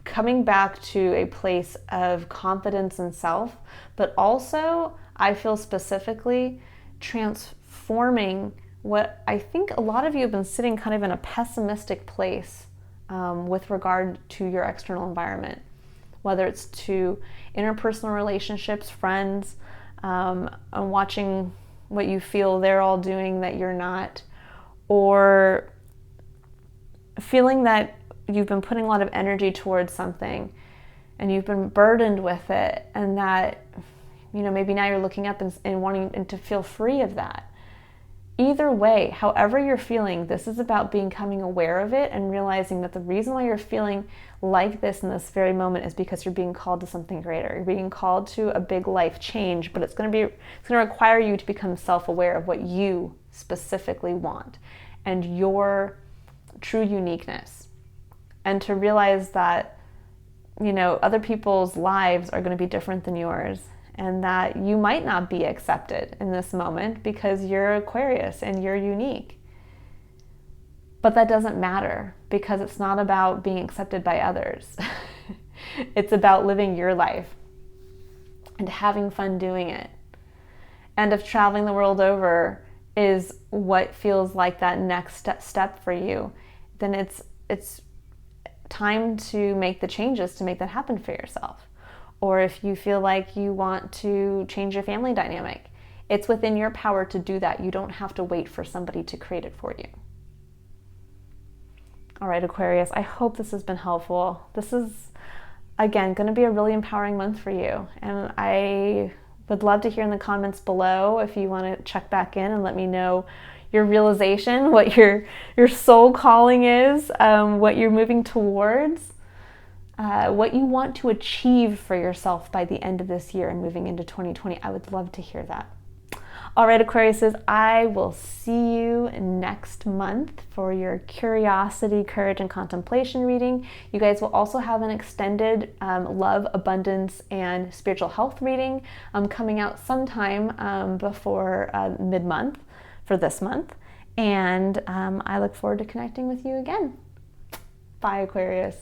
coming back to a place of confidence in self, but also, I feel specifically, transforming what I think a lot of you have been sitting kind of in a pessimistic place with regard to your external environment, whether it's to interpersonal relationships, friends, and watching what you feel they're all doing that you're not, or feeling that you've been putting a lot of energy towards something and you've been burdened with it, and that, you know, maybe now you're looking up and wanting to feel free of that. Either way, however you're feeling, this is about becoming aware of it and realizing that the reason why you're feeling like this in this very moment is because you're being called to something greater. You're being called to a big life change, but it's going to require you to become self-aware of what you specifically want and your true uniqueness. And to realize that, you know, other people's lives are going to be different than yours, and that you might not be accepted in this moment because you're Aquarius and you're unique. But that doesn't matter, because it's not about being accepted by others. It's about living your life and having fun doing it. And if traveling the world over is what feels like that next step for you, then it's time to make the changes to make that happen for yourself. Or if you feel like you want to change your family dynamic, it's within your power to do that. You don't have to wait for somebody to create it for you. All right, Aquarius, I hope this has been helpful. This is, again, going to be a really empowering month for you. And I would love to hear in the comments below if you want to check back in and let me know your realization, what your soul calling is, what you're moving towards, what you want to achieve for yourself by the end of this year and moving into 2020. I would love to hear that. All right, Aquariuses, I will see you next month for your Curiosity, Courage, and Contemplation reading. You guys will also have an extended love, abundance, and spiritual health reading coming out sometime before mid-month for this month. And I look forward to connecting with you again. Bye, Aquarius.